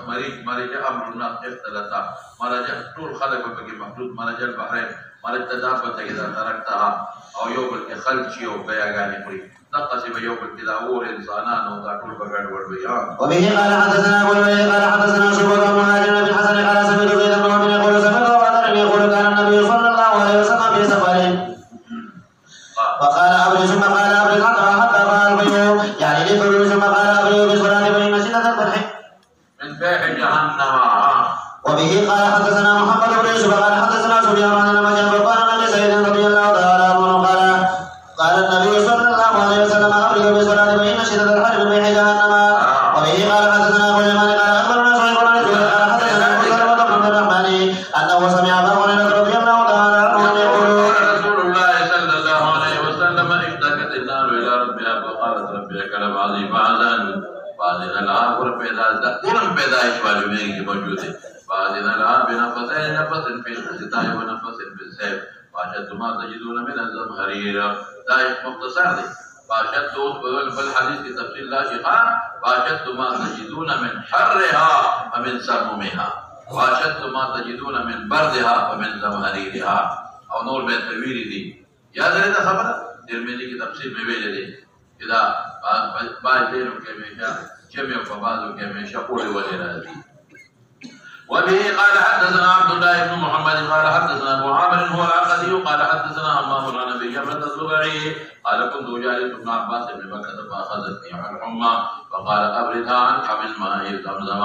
مریض امر الناس اختلطا مرج ټول خلک په کې محدود مرج البحرین مرج تدابت اذا ترکتها او یو بل کې خلق شي او بیاګانې پوری دقه سی به یو بل کې دا اور انسانانو دا ټول په ګډ وډ وي وبه قال حدثنا ابو الوليد قال حدثنا شعبة وبه قال حدثنا محمد بن يوسف قال حدثنا سفيان عن المجد وقال النبي سيدنا رضي الله تعالى عنه قال النبي صلى الله عليه وسلم أبرد بالصلاة فإن شدة الحر من ريح جهنم. وبه قال حدثنا أبو اليمان قال أخبرنا شعيب بن رجل قال حدثنا أبو سلمة بن عبد الرحمن أنه سمع أبا هريرة رضي الله تعالى عنه يقول رسول الله صلى الله عليه وسلم اشتكت النار إلى ربها فقالت ربي أكل بعضي فأذن فأذن لها ورم پیدائش والی میں کی موجود ہے فأذن لها بنفسين نفس في الحسطاء ونفس في السيف وأشد ما تجدون من الزمهرير دائش مختصر دے وأشد بالحديث کی تفصیل لا شيخان وأشد ما تجدون من حرها ومن سمومها وأشد ما تجدون من بردها ومن زمهريرها اور نور میں ترویری دی یاد رہتا خبر ترمذی کی تفسیر میں بھیجے دے اذا بعض دینوں کے ہمیشہ جمع و بعضوں کے ہمیشہ قول وغیرہ دی. وبه قال حدثنا عبد الله بن محمد قال حدثنا ابو عامر هو العقدي قال حدثنا همام عن ابي جبرة الزبيري قال كنت جالس ابن عباس بن مكة فاخذتني الحمى فقال ابردها عن حمل ماء زمزم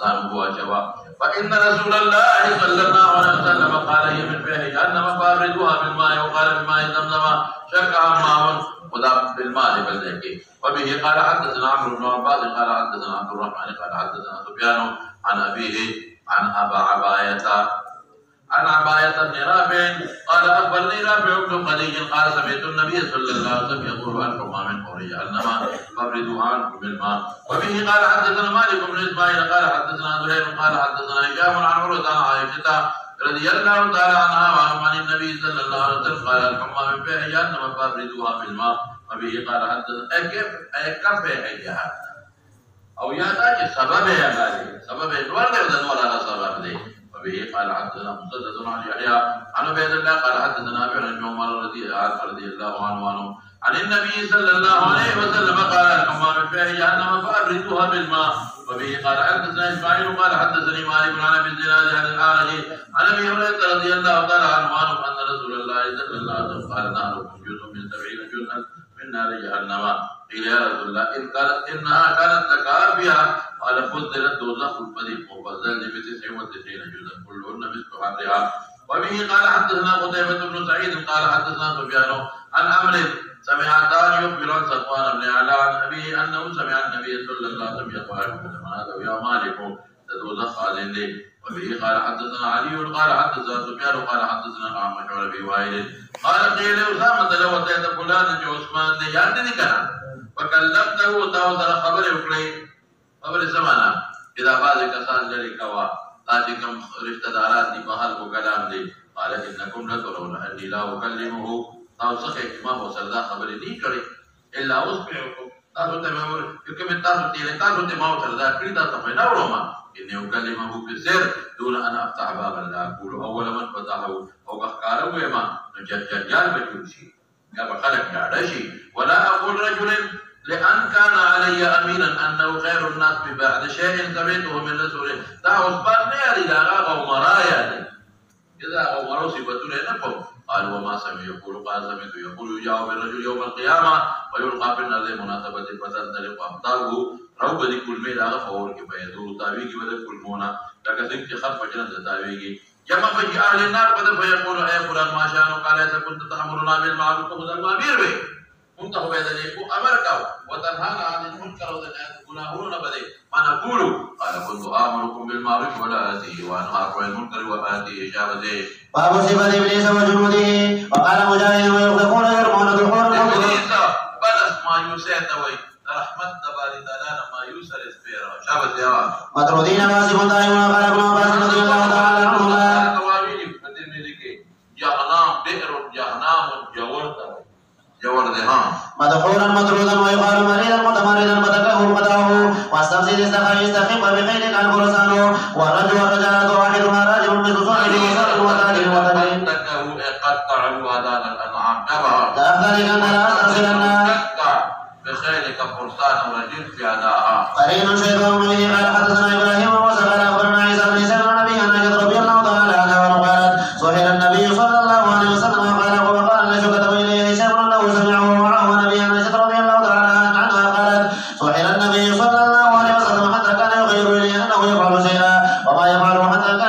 ظنه جواب فان رسول الله صلى الله عليه وسلم قال هي من فيه جهنم فابردوها بالماء وقال بالماء زمزم شك همام وذهب بالماء بلدك. وبه قال حدثنا عمرو بن عباس قال حدثنا عبد الرحمن قال حدثنا سفيان عن ابيه عن أبا عباية بن رافع قال أخبرني رافع بن خديج قال سمعت النبي صلى الله عليه وسلم يقول الحمى من حور جهنم فابردوها عنكم بالماء. وبه قال حدثنا مالك بن إسماعيل قال حدثنا زهير قال حدثنا هشام عن عروة عن عائشة رضي الله تعالى عنها وعنهم عن النبي صلى الله عليه وسلم قال الحمى من فيه جهنم فابردوها بالماء. وبه قال حدثنا كيف فيه جهنم او یا دا چې سبب یې هغه سبب یې نور دی د نور هغه سبب دی. وبه قال حدثنا مسدد عن يحيى عن عبيد الله قال حدثنا ابي عمر رضي الله عنه عن النبي صلى الله عليه وسلم قال الحمام فيه جهنم فابردوها بالماء. وبه قال حدثنا اسماعيل قال حدثني مالك عن ابي الزناد عن الاعرج عن ابي هريره رضي الله تعالى عنه ان رسول الله صلى الله عليه وسلم قال نهركم جزء من 70 جزءا من نار جهنم. قيل يا رسول الله انها كانت لكافيه قال فضلت دوزخ الفريق وفضلني ب99 جزءا كلهن مثل حرها. وبه قال حدثنا قتيبة بن سعيد قال حدثنا سفيان عن عمرو سمع دار يخبر عن صفوان بن علاء عن ابيه انه سمع النبي صلى الله عليه وسلم يقول هذا يا مالك تدوزخ هذه الليل. وبه قال حدثنا علي قال حدثنا سفيان قال حدثنا الاعمش عن ابي وائل قال قيل اسامه لو اتيت فلان جو عثمان نے یاد نہیں کرا وكلمته تاوزر خبر وکړي خبر زمانہ اذا بعض کسان لري کوا تاسو کوم رشتہ دارات دي بهر کو کلام دي قال انكم لترون اني لا اكلمه تاسو څخه ما هو سردا خبر نه کړي الا اسمعكم تاسو ته مور کوم تاسو ته ما سردا کړي تاسو په نه وروما اني اكلمه بالسر دون ان افتح بابا لا اقول اول من فتحه او بخكاره ما جال بجوشي يا بخلق داشي ولا اقول رجل لأن كان علي أمينا أنه خير الناس ببعد شيء سمعته من رسوله دا عثمان نيالي دا غمرايا إذا غمروا صفتون نفهم قال وما سمع يقول قال سمعت يقول يجاوب الرجل يوم القيامة ويلقى في النار مناسبة فتنطلق أمطاره روب دي كل ميل فور فيدور تاويجي ودى كل مونا لك سنك خلف جنة تاويجي جمع فجي أهل النار فيقول أي فلان ما شانه قال إذا كنت تأمرنا بالمعروف وتنهانا عن المنكر كنت هو يدنيكو أمرك وتنهانا عن المنكر وتنهانا بدي ما نقول قال كنت آمركم بالمعروف ولا آتيه وأنهاكم عن المنكر وآتيه إجابته. باب صفة إبليس وجنوده وقال مجاهد ويغلقون يرمون بالحور إبليس بلس ما يسيتوي رحمت تباري تعالى ما يوسر اسبيرا شابت يا مطرودين واسم دائما قال ابن عباس رضي الله تعالى عنهما جهنم بئر جهنم جوردها مدحورا مطرودا ويقال مريضا متمردا فتكه مدعه واستفسد يستخف بخيرك الفرسان والرجالات واحدها راجع مثل صاحب وصال وتاجر وتجين تكه قطعوا هذا الانعام كبها كذلك ان لا استغفرن بخيرك فرسان ورجل في اداها قرين شيطان به قال حدثنا ابراهيم وموسى قال اخبرنا عيسى بن سلمة النبي ان عائشة رضي الله تعالى عنها وقالت سئل النبي صلى الله عليه وسلم وقال ليس كتب اليه شيء انه سمعه وعاه نبي عائشة رضي الله تعالى عنها قالت سئل النبي صلى الله عليه وسلم حتى كان يغير اليه انه يفعل شيئا وما يفعله حتى كان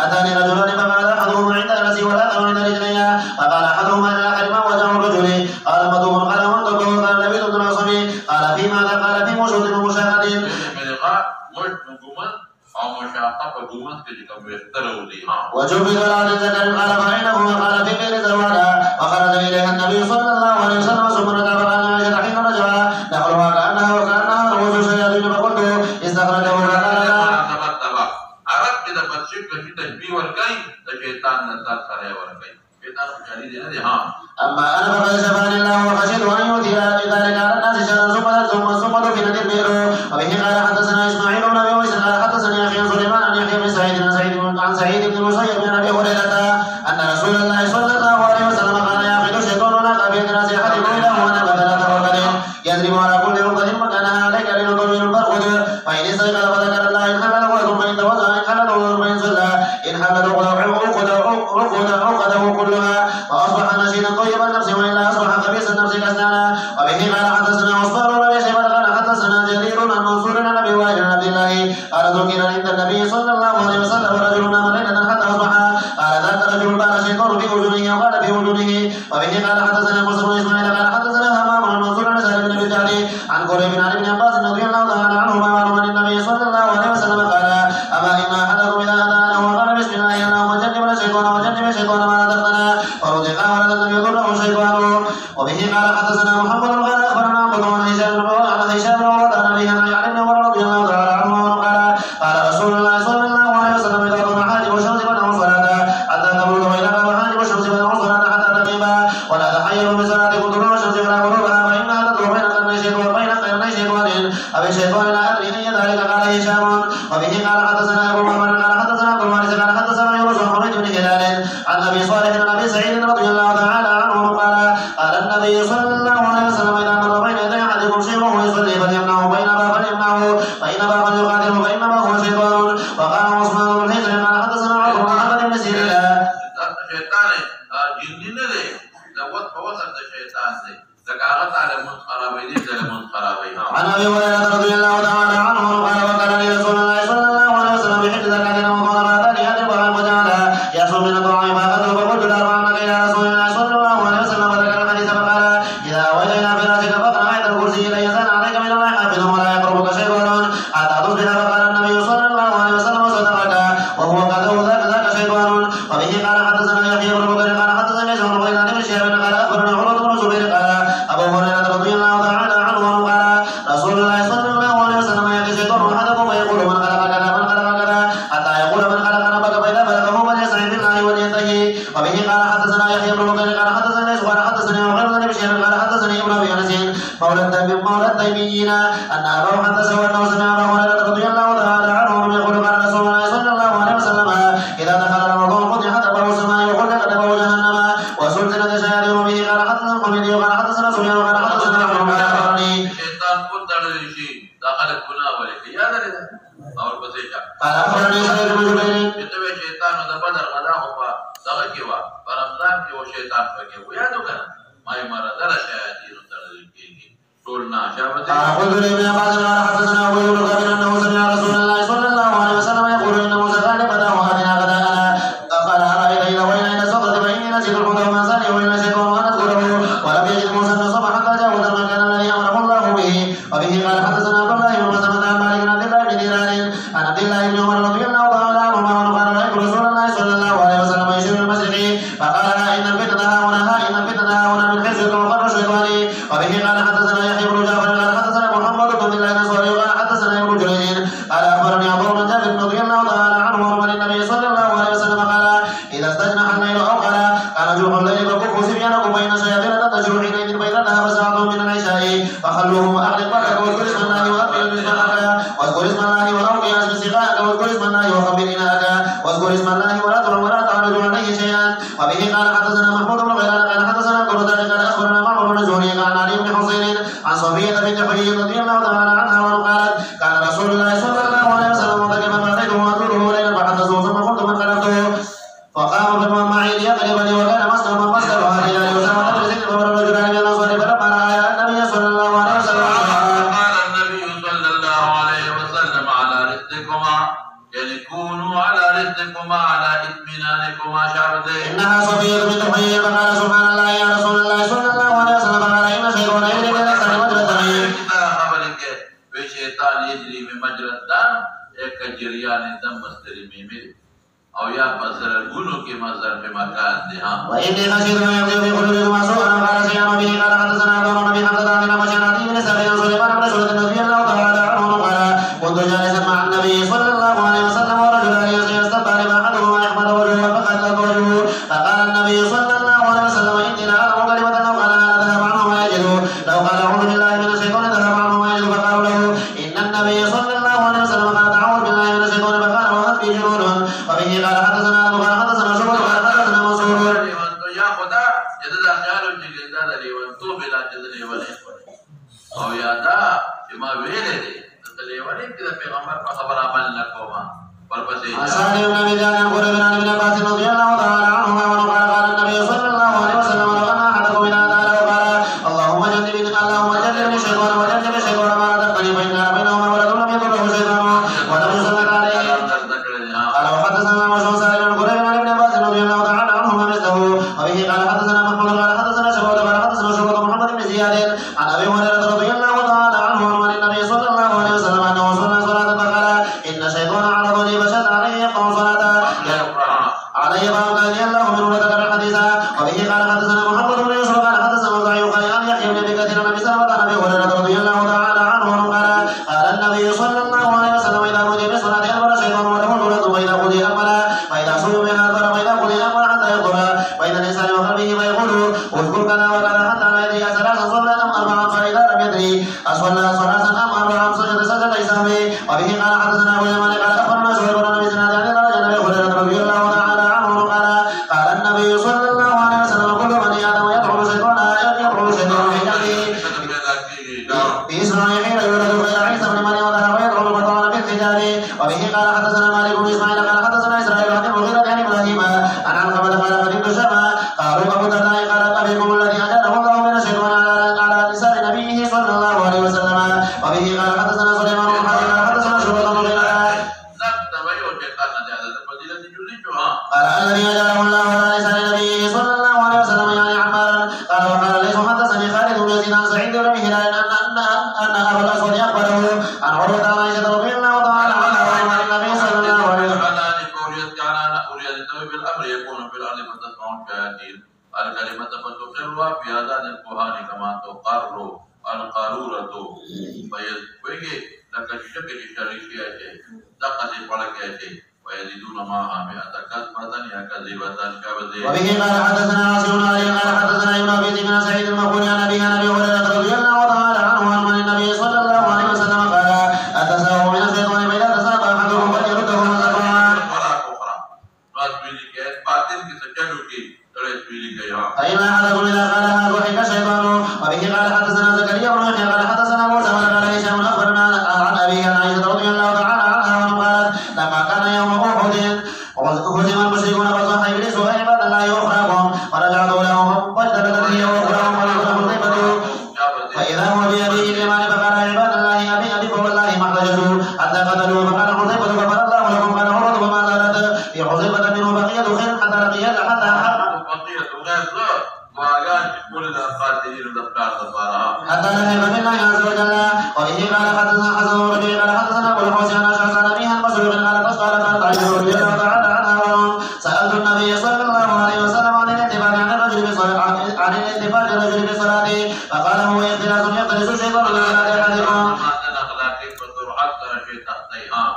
أتاني رجلان فقال أحدهما عند رأسي والآخر عند رجلي فقال أحدهما للآخر ما وجه الرجل قال مضوب قال منطقه قال لبيد بن العصبي قال في ماذا قال في موجود ومشاهد وجبل على الذكر قال فإنه قال في بئر زوالا وخرج إليها النبي صلى الله عليه وسلم ثم رجع فقال عائشة حين رجع نحلها كأنها رؤوس شياطين فقلت استخرجه فقال عرب إذا بتشوف في تشبيه والكي الشيطان نزل سريع والكي شيطان مشاريد هذه أما أنا فقد شفاني الله وخشيت أن يؤتي ذلك على الناس شرا ثم دفنت البئر وبه قال حدثنا إسماعيل بن أبي ويس قال حدثني أخي سليمان عن يحيى بن سعيد عن سعيد بن المسيب بن أبي هريرة أن رسول الله صلى الله عليه وسلم قال يأخذ الشيطان ناقة بيد راس أحدكم إلى هنا مثلا ركض يضرب على كل ركض مكانها عليك لنطوي الفرقد فإن استيقظ فذكر الله إن حمله ثم إن توضأ إن حمله ثم إن صلى إن حمله عقده كلها وأصبح نشيدا طيب النفس وإلا أصبح خبيث النفس كسلانا وبه قال حدثنا عثمان بن أبي شيبة قال حدثنا جرير عن منصور عن أبي وائل بن عبد الله قال ذكر عند النبي صلى الله عليه وسلم رجل نام ليلة حتى أصبح قال ذاك رجل قال شيطان في وجوده وقال في وجوده وبه قال حدثنا موسى بن إسماعيل قال حدثنا همام عن منصور عن سالم بن أبي الجعد عن قريب عن ابن عباس رضي الله تعالى عنهما عن النبي صلى الله عليه وسلم قال أما إن أحدكم إذا أتانا وقال بسم الله اللهم جنبنا الشيطان وجنب الشيطان ما رزقنا فرزق ولم يضره الشيطان وبه قال حدثنا محمد قال أخبرنا عبد عن هشام بن عروة عن أبيه عن ابن عمر رضي الله تعالى عنه قال رسول الله صلى الله عليه وسلم إذا طلع حاجب الشمس فدعوا الصلاة حتى تبلغ بينك وحاجب الشمس فدعوا الصلاة حتى تغيبا ولا تحيروا بصلاتكم طلوع الشمس ولا غروبها فإنها تدعو بين قرني شيطان أو الشيطان لا أدري أي ذلك قال هشام وبه قال حدثنا أبو محمد قال حدثنا عبد الوارث قال حدثنا يونس بن حميد بن هلال عن أبي صالح بن أبي سعيد رضي الله تعالى عنه قال قال النبي صلى الله عليه وسلم إذا مر بين يدي أحدكم شيء وهو يصلي فليمنعه فإن أبى فليقاتله فإنما هو شيطان وقال عثمان بن حجر قال حدثنا عبد محمد بن سيرين الشيطان جنين له لوط فوسط الشيطان زكاة على منخربين زل منخربين عن أبي هريرة رضي الله تعالى عنه قال وكان لي رسول الله صلى الله عليه وسلم بحج زكاة ومضاربات يأتي وجعل يحصل من الطعام فأخذه فقلت لأربعة إلى رسول الله صلى الله عليه وسلم وذكر الحديث فقال إذا أويت إلى فراشك فاقرأ آية الكرسي لن يزال عليك من الله حافظ ولا يقربك شيطان حتى تصبح فقال النبي صلى الله عليه وسلم وصدقك وهو قد ذاك شيطان وبه قال حدثنا يحيى بن بكر قال حدثنا زهر بن غيلان بن شهاب قال أخبرنا عروة بن زبير قال أبو هريرة رضي الله تعالى عنه قال رسول الله صلى الله عليه وسلم يأتي الشيطان أحدكم ويقول من خلق كذا من خلق كذا حتى يقول من خلق ربك فإذا بلغه فليستعن بالله ولينتهي وبه قال حدثنا يحيى بن بكر قال حدثنا قال حدثني وغير ذلك بشيء قال حدثني ابن أبي أنس مولى التيميين أن أباه حدثه أنه سمع أبا هريرة رضي الله تعالى عنه يقول قال رسول الله صلى الله عليه وسلم إذا دخل رمضان فتحت أبواب السماء وغلقت أبواب جهنم وسلسلت الشياطين به قال حدثنا الحميدي قال حدثنا سفيان قال حدثنا عمرو قال أخبرني الشيطان قلت له شيء دخل الكنا ولك يا ذلك और बसेगा قال أخبرني سعيد بن جبير जितने शैतान होता बदर गदा होगा दगा के वा पर रमजान के वो शैतान पके वो याद होगा ना माय मारा दरा शयातीन उतर के टोलना शाबत قلت لابن عباس قال حدثنا أبو يونس أنه سمع رسول الله صلى الله عليه وسلم يقول إن موسى كان فتى وهدنا غداءنا قال أرأيت إذا وإلى إلى الصخرة فإني نسيت الحوت وما زال وإلى الشيطان وأن أذكره ولم يجد موسى النصب حتى جاوز المكان الذي أمره الله به وبه قال حدثنا عبد الله بن مسلمة عن مالك بن عبد الله بن دينار عن عبد الله بن عمر رضي الله تعالى عنهما قال رأيت رسول الله صلى الله عليه وسلم يشير المشرق فقال إن الفتنة هنا من حزب وقر الشيطان وبه قال حدثنا يحيى بن جعفر قال حدثنا محمد بن عبد الله الأنصاري قال حدثنا ابن جريج قال أخبرني عمر بن جابر رضي الله تعالى عنه عن النبي صلى الله عليه وسلم قال إذا استجنح الليل أو قال كان جوع الليل فكفوا صبيانكم بين الشياطين تنتشر حينئذ بين الذهب ساعة من العشاء فخلوهم وأحلق بردك واذكر اسم الله وأقبل مصباحك واذكر اسم الله وأوقي اسم سقاءك واذكر اسم الله وخبر إناءك واذكر اسم الله ولا تعرض عليه شيئا وبه قال حدثنا محمود بن غيلان قال حدثنا قرة قال أخبرنا معمر بن زهري عن علي بن حسين عن صفية بنت حيي رضي الله تعالى عنها وقالت كان رسول الله صلى الله عليه وسلم متكئا فأتيته وأزوره ليلا فحدثه ثم قلت من خلقته فقام بالماء معي ليقلبني وكان مسكر هذه لأسامة بن زيد فمر الرجلان من الأنصار فلما رأى النبي صلى الله عليه وسلم قال النبي صلى الله عليه وسلم على رزقكما يعني كونوا على رزقكما على اطمئنانكما شابته. إنها صفية بنت حيي فقال سبحان الله يا رسول الله صلى الله عليه وسلم فقال إن الشيطان يجري من الإنسان مجرى الدم. kita khabarin ke syaitan yajri min majra dam kejirian dam masteri mimil أو يا بصر الجنو كما زر بمكان دها. وإني خشيت أن يقضي في قلوبكم سوءا قال سيما به قال حدثنا عبد الله بن حمزة بن مشيناتي بن سعيد سليمان بن سعود النبي الله تعالى عنه قال كنت جالسا مع النبي صلى الله عليه وسلم ورجلان يستبان أحدهما يحمد وجهه فقد وجهه فقال النبي صلى الله عليه وسلم إني لأعلم كلمة لو قال ذهب عنه ما يجد لو قال أعوذ بالله من الشيطان ذهب عنه ما يجد فقالوا له إن النبي صلى الله عليه وسلم قال تعوذ بالله من الشيطان فقال وهب به جنود وبه قال حدثنا أبو قال حدثنا شعبة قال حدثنا منصور. يا خدا جدد أخيار الجلد هذا وانتو بلا جدد وليخبر أو يا دا كما بيله تتلي ولي كذا في غمر فخبر عمل لكما والبسيط. أسأل ابن أبي جهل عن قريب عن ابن عباس رضي الله تعالى عنهما وقال قال النبي صلى الله عليه وسلم لو أن أحدكم إذا قال وقال اللهم جنبني الشيطان وجنب الشيطان ما رزقتني فإن بينهما ولد لم يضره شيطان ولم يسلط عليه. قال وحدثنا مشهور سالم عن قريب عن ابن عباس رضي الله تعالى عنهما مثله وبه قال حدثنا محمود قال حدثنا شعبة قال حدثنا شعبة محمد بن زياد عن أبي هريرة رضي الله تعالى عنه عن النبي صلى الله عليه وسلم أنه صلى صلاة فقال إن الشيطان عرضني فشد عليه يقطع صلاة عليه فأوكاني الله من ولد الحديث. وبه قال حدثنا محمد بن يوسف قال حدثنا وزعي قال أن يحيى بن أبي كثير عن سلمة عن أبي هريرة رضي الله تعالى عنه قال قال النبي صلى الله عليه وسلم إذا نودي بالصلاة أدبر الشيطان وله الولد وإذا قضي أقبل وإذا صلوا بها أدبر وإذا قضي أقبل حتى يقضى وإذا الإنسان وقلبه فيقول اذكر كذا وكذا حتى لا يدري أثلاثا صلى أم أربعا فإذا لم يدري أصلى صلاة أم أربعا سجد سجد سهوه. وبه قال حدثنا أبو اليمان قال أخبرنا شعيب بن أبي سناد عن أبي هريرة رضي الله تعالى عنه قال النبي صلى الله عليه وسلم كل بني آدم يدعو الشيطان في قلبه في إسرائيل حين يولد غير عيسى بن مريم وذهب يدعو البطان بالحجار. وبه قال حدثنا مالك بن إسماعيل قال حدثنا إسرائيل عن المغيرة عن إبراهيم عن علقمة قال قدمت الشام قالوا أبو الدرداء قال أبيكم الذي أجاره الله من الشيطان على لسان نبيه صلى الله عليه وسلم. وبه قال حدثنا سليمان بن حرب قال حدثنا شعبة بن قال الذي أجاره الله على لسان نبيه صلى الله عليه وسلم يعني عمارا. قال وقال ليس حدثني خالد بن يزيد عن سعيد بن هلال أن أبا الأسود أخبره عن عروة عن عائشة رضي الله تعالى عنها وعن النبي صلى الله عليه وسلم. بالأمر يكون في الأرض فتسمع الشياطين الكلمة فتقر في آذان الكهان كما تقر القارورة فيجي لك شكل الشريكية تقصي فلكية ويزيدون معها 100 كذبة يا كذبة كبذي. وبه قال حدثنا عاصم علي قال حدثنا ابن أبي ذئب بن سعيد المقبول عن أبي هريرة رضي الله تعالى عنه عن النبي صلى الله عليه وسلم قال التساؤل من الشيطان فإذا تساءل أحدهم فليرده مساء. فإن أحدكم إذا قالها ضحك الشيطان. وبه قال حدثنا زكريا بن يحيى قال حدثنا موسى قال هشام أخبرنا عن أبيه عن عائشة رضي الله تعالى عنها قالت لما كان يوم أحد هزم المشركون فصاح إبليس عباد الله أخراهم فرجعت لهم فاجتلت هي وأخراهم ولهم الطيبة فإذا هو بأبيه اليمان فقال عباد الله أبي فوالله ما احتجزوا حتى قتلوا فقال حذيفة غفر الله لكم قال عروة وما زالت في حذيفة منه بقية خير حتى لقيت حتى لحق بالله عز وجل. وبه قال حدثنا حسن بن ربيع قال حدثنا أبو الحسين عن أشعث عن أبيها المسروق قال قالت عائشة رضي الله تعالى عنها سألت النبي صلى الله عليه وسلم عن الالتفات عن الرجل بالصلاة فقال هو يختلس الشيطان من صلاة أحدكم.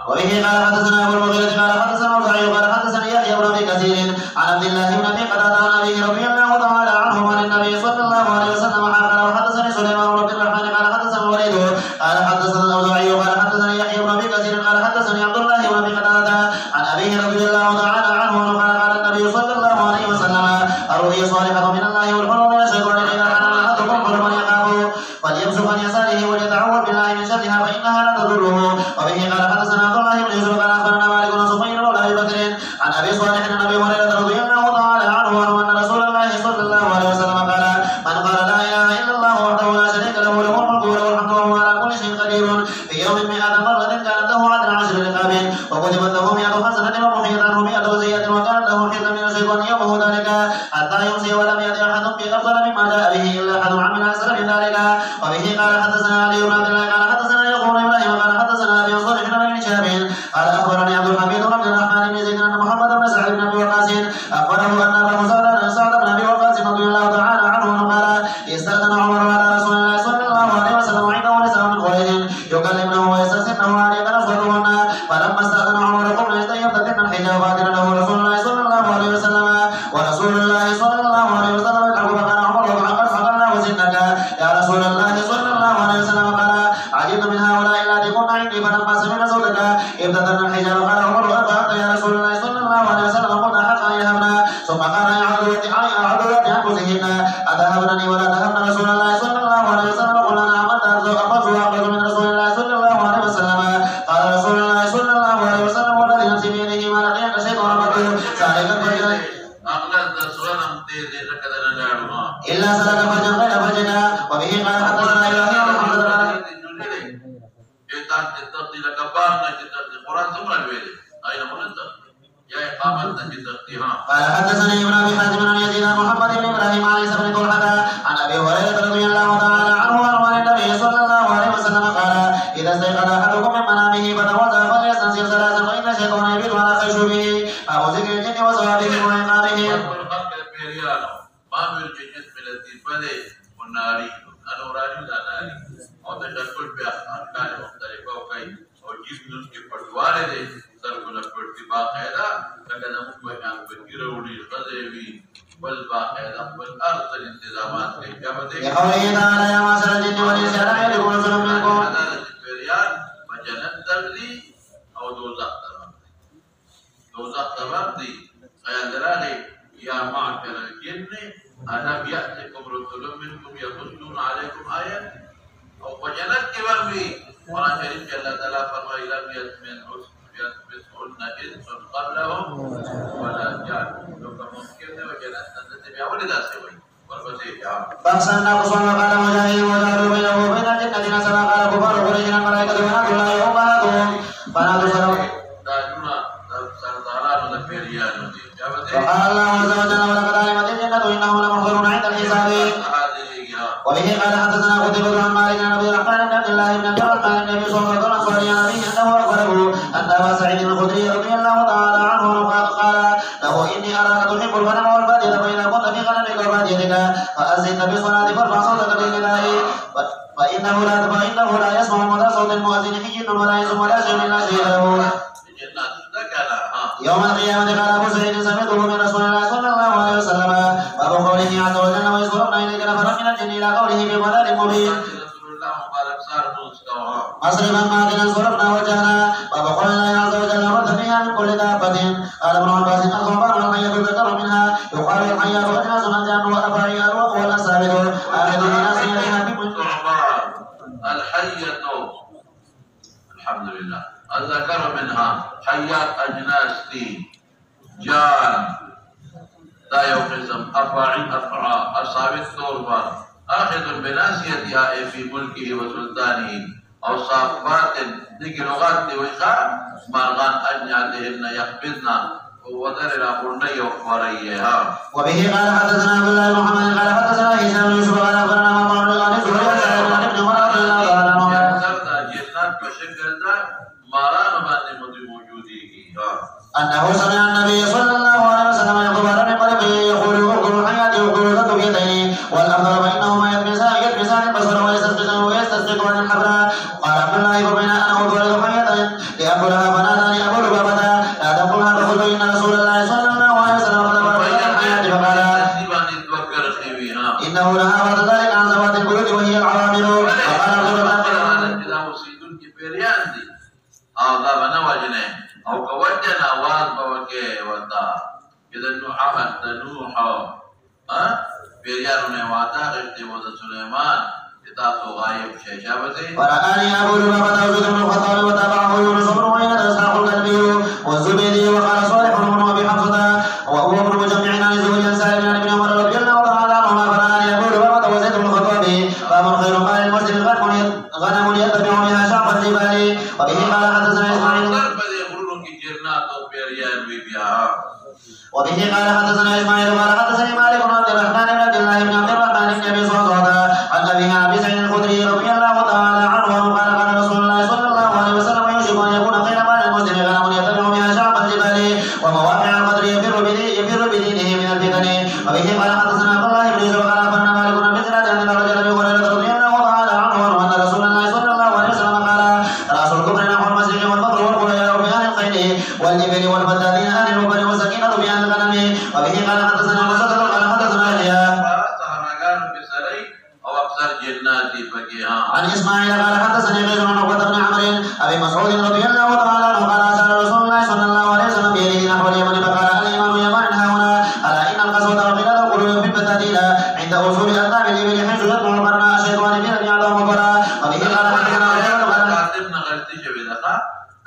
وبه قال حدثنا أبو المغيرة قال حدثنا وزعي قال حدثني يحيى بن أبي كثير عن عبد الله بن أبي قتادة عن أبيه رضي الله تعالى عنه عن النبي صلى الله عليه وسلم قال وحدثني سليمان بن عبد الرحمن قال حدثنا الوليد قال حدثنا الأوزاعي قال حدثني يحيى بن أبي كثير قال حدثني عبد الله بن أبي قتادة عن أبيه رضي الله تعالى عنه قال النبي صلى الله عليه وسلم الرؤيا صالحة من الله والحلم من الشيطان إذا حلم أحدكم حلما يخافه فليمسك عن يساره وليتعوذ بالله من شرها فإنها لا تضره. وبه قال حدثنا عبد الله بن يوسف قال أخبرنا مالك بن صفين مولى أبي بكر عن أبي صالح عن أبي هريرة رضي الله تعالى عنه أن رسول الله صلى الله عليه وسلم قال من قال لا إله إلا الله وحده لا شريك له له الملك وله الحمد وهو على كل شيء قدير في يوم 100 مرة كانت له عدل 10 رقاب وكتبت له 100 حسنة ومحيت عنه أيكن من هؤلاء التي كن عندي فلما سمعنا صوتك ابتدرنا الحجاب قال عمر وأنت يا رسول الله صلى الله عليه وسلم قلنا حقا يهبنا ثم قال يا عدوات أنفسهن أتهبنني ولا تهبن رسول الله صلى الله عليه وسلم قلنا نعم أنت أفضل وأقبل من رسول الله صلى الله عليه وسلم قال رسول الله صلى الله عليه وسلم والذي نفسي بيده ما لقيك شيطان ربك سالكا فجرا إلا سلك فجا غير فجنا وبه قال حدثنا إبراهيم بن حمزة قال حدثني ابن ابي حازم عن يزيد عن محمد بن ابراهيم عن عيسى بن طلحه عن ابي هريره رضي الله تعالى عنه عن النبي صلى الله عليه وسلم قال اذا استيقظ احدكم من منامه فتوضا فليستنزل ثلاثا فان الشيطان يبيت على خيشومه او ذكر الجن وصوابه وعقابه. ما من جسم الذي والناري انا اراني لا ناري او تشكل بأركان مختلفه وكي او جسم के पटवारे दे सरगुना पड़ती बाकायदा लगना मुझे यहाँ पर गिरोड़ी गज़ेबी बल बाकायदा बल अर्थ इंतजामात के क्या बते ये ताला या माशर जिन्न वल इंस अला यकुन रसूलun minkum परियार वजनत तबली और दोज़ख तबदी ख्याल रहे या माशर الجن ألم يأتكم رسل منكم يقصون عليكم آية أو وجنت كبري قرآن شريف جل تعالى فرمى لم يسمعن إنس قبلهم ولا جان لو كان ممكن وجنت تتبع ولدا سوي فأحسن قصوا وقال مجاهد وجعلوا بينه وبين الجنة نسبا قال كفار قريش الملائكة ونادوا الله أمهاتهم فنادوا سلام وقال الله عز وجل ولقد علمت الجنة إنهم لمحضرون عند الحساب. وبه قال حدثنا قتيبة عن مالك عن عبد الرحمن بن عبد الله بن عبد الرحمن النبي صلى الله عليه وسلم عن أبيه أنه أخبره أن أبا سعيد الخدري رضي الله تعالى عنه قال له إني أراك تحب الغنم والبادية فإذا كنت في غنمك وباديتك فأذن بالصلاة فارفع صوتك بالنداء فإنه لا يسمع مدى صوت المؤذن حين ولا يسمع ولا شيء إلا شيء له. يوم القيامة قال أبو سعيد سمعته من رسول الله صلى الله عليه وسلم باب قوله عز وجل ويصرفن إليك نفرا من الجن إلى قوله بضلال مبين مصرفا ماكنا صرفنا وجهنا باب قول الله عز وجل رد فيها من كل دابة قال ابن عباس الخبار والحية ذكر منها يقال الحية والناس والجان والأفاعي الروح والأسابد آخذ الناس إليها بمن الحية الحمد لله الذكر منها حيات أجناس دي جان دا يو قسم أفاعي أفعى أصابت توربا آخذ بناسيتها في ملكه وسلطانه أو صافات ذيك لغات وإخاء مرغان أجناتهن يقبضن وذر الأقرني وقريها. وبه قال حدثنا عبد الله بن محمد قال حدثنا هشام بن يوسف قال أخبرنا ممر بن غانم سوريا عن ابن عمر رضي الله عنه جنات بشكل ماران بعد موجودي أنه سمع النبي صلى الله عليه وسلم يقول من قلبه يقول اذكروا الحياة يقول ذات بيديه والأفضل بينهما يلبسان البصر ويستسقط عن الحفرة. قال عبد الله فبينا أنا أطول الحياة لأكلها فناداني أبو لبابة لا تقلها فقلت إن رسول الله صلى الله عليه وسلم قد أمر بالحياة فقال إنه لها بعد ذلك عن ذوات البيوت وهي العوامل. وقال عبد الله أو ضابنا وجنه أو كوجنا واز بوجه ودا كذا نوح بيريانه وادا غيرتي ودا سليمان كتاب غايب شيشابتي. ورآني أبو لبابة وزيد بن الخطاب وتابعه يونس بن عيينة إسحاق الكلبي والزبيدي وقال صالح بن أبي حفصة وهو ابن مجمع عن الزهري عن سالم عن ابن عمر رضي الله تعالى عنهما. فرآني أبو لبابة وزيد بن الخطاب باب خير قال المسلم غنم يتبع بها شعب الجبال. وبه قال حدثنا إسماعيل وبه قال حدثنا إسماعيل قال حدثني مالك بن عبد الرحمن بن عبد الله بن عبد الرحمن بن أبي صعصعة عن أبيه عن أبي سعيد الخدري رضي الله تعالى عنه قال قال رسول الله صلى الله عليه وسلم يوشك أن يكون خير مال المسلم غنم يتبع بها شعب الجبال ومواقع القدر يفر بدينه من الفتن. وبه قال حدثنا عبد الله بن يوسف قال أخبرنا مالك بن بزرة أن رجلا أبي هريرة رضي الله تعالى عنه أن رسول الله صلى الله عليه وسلم قال رأس الكفر نحو المسجد والفقر والخيار بأهل الخير والإبل والبدالين أهل الوبر والسكينة بأهل الغنم. وبه قال حدثنا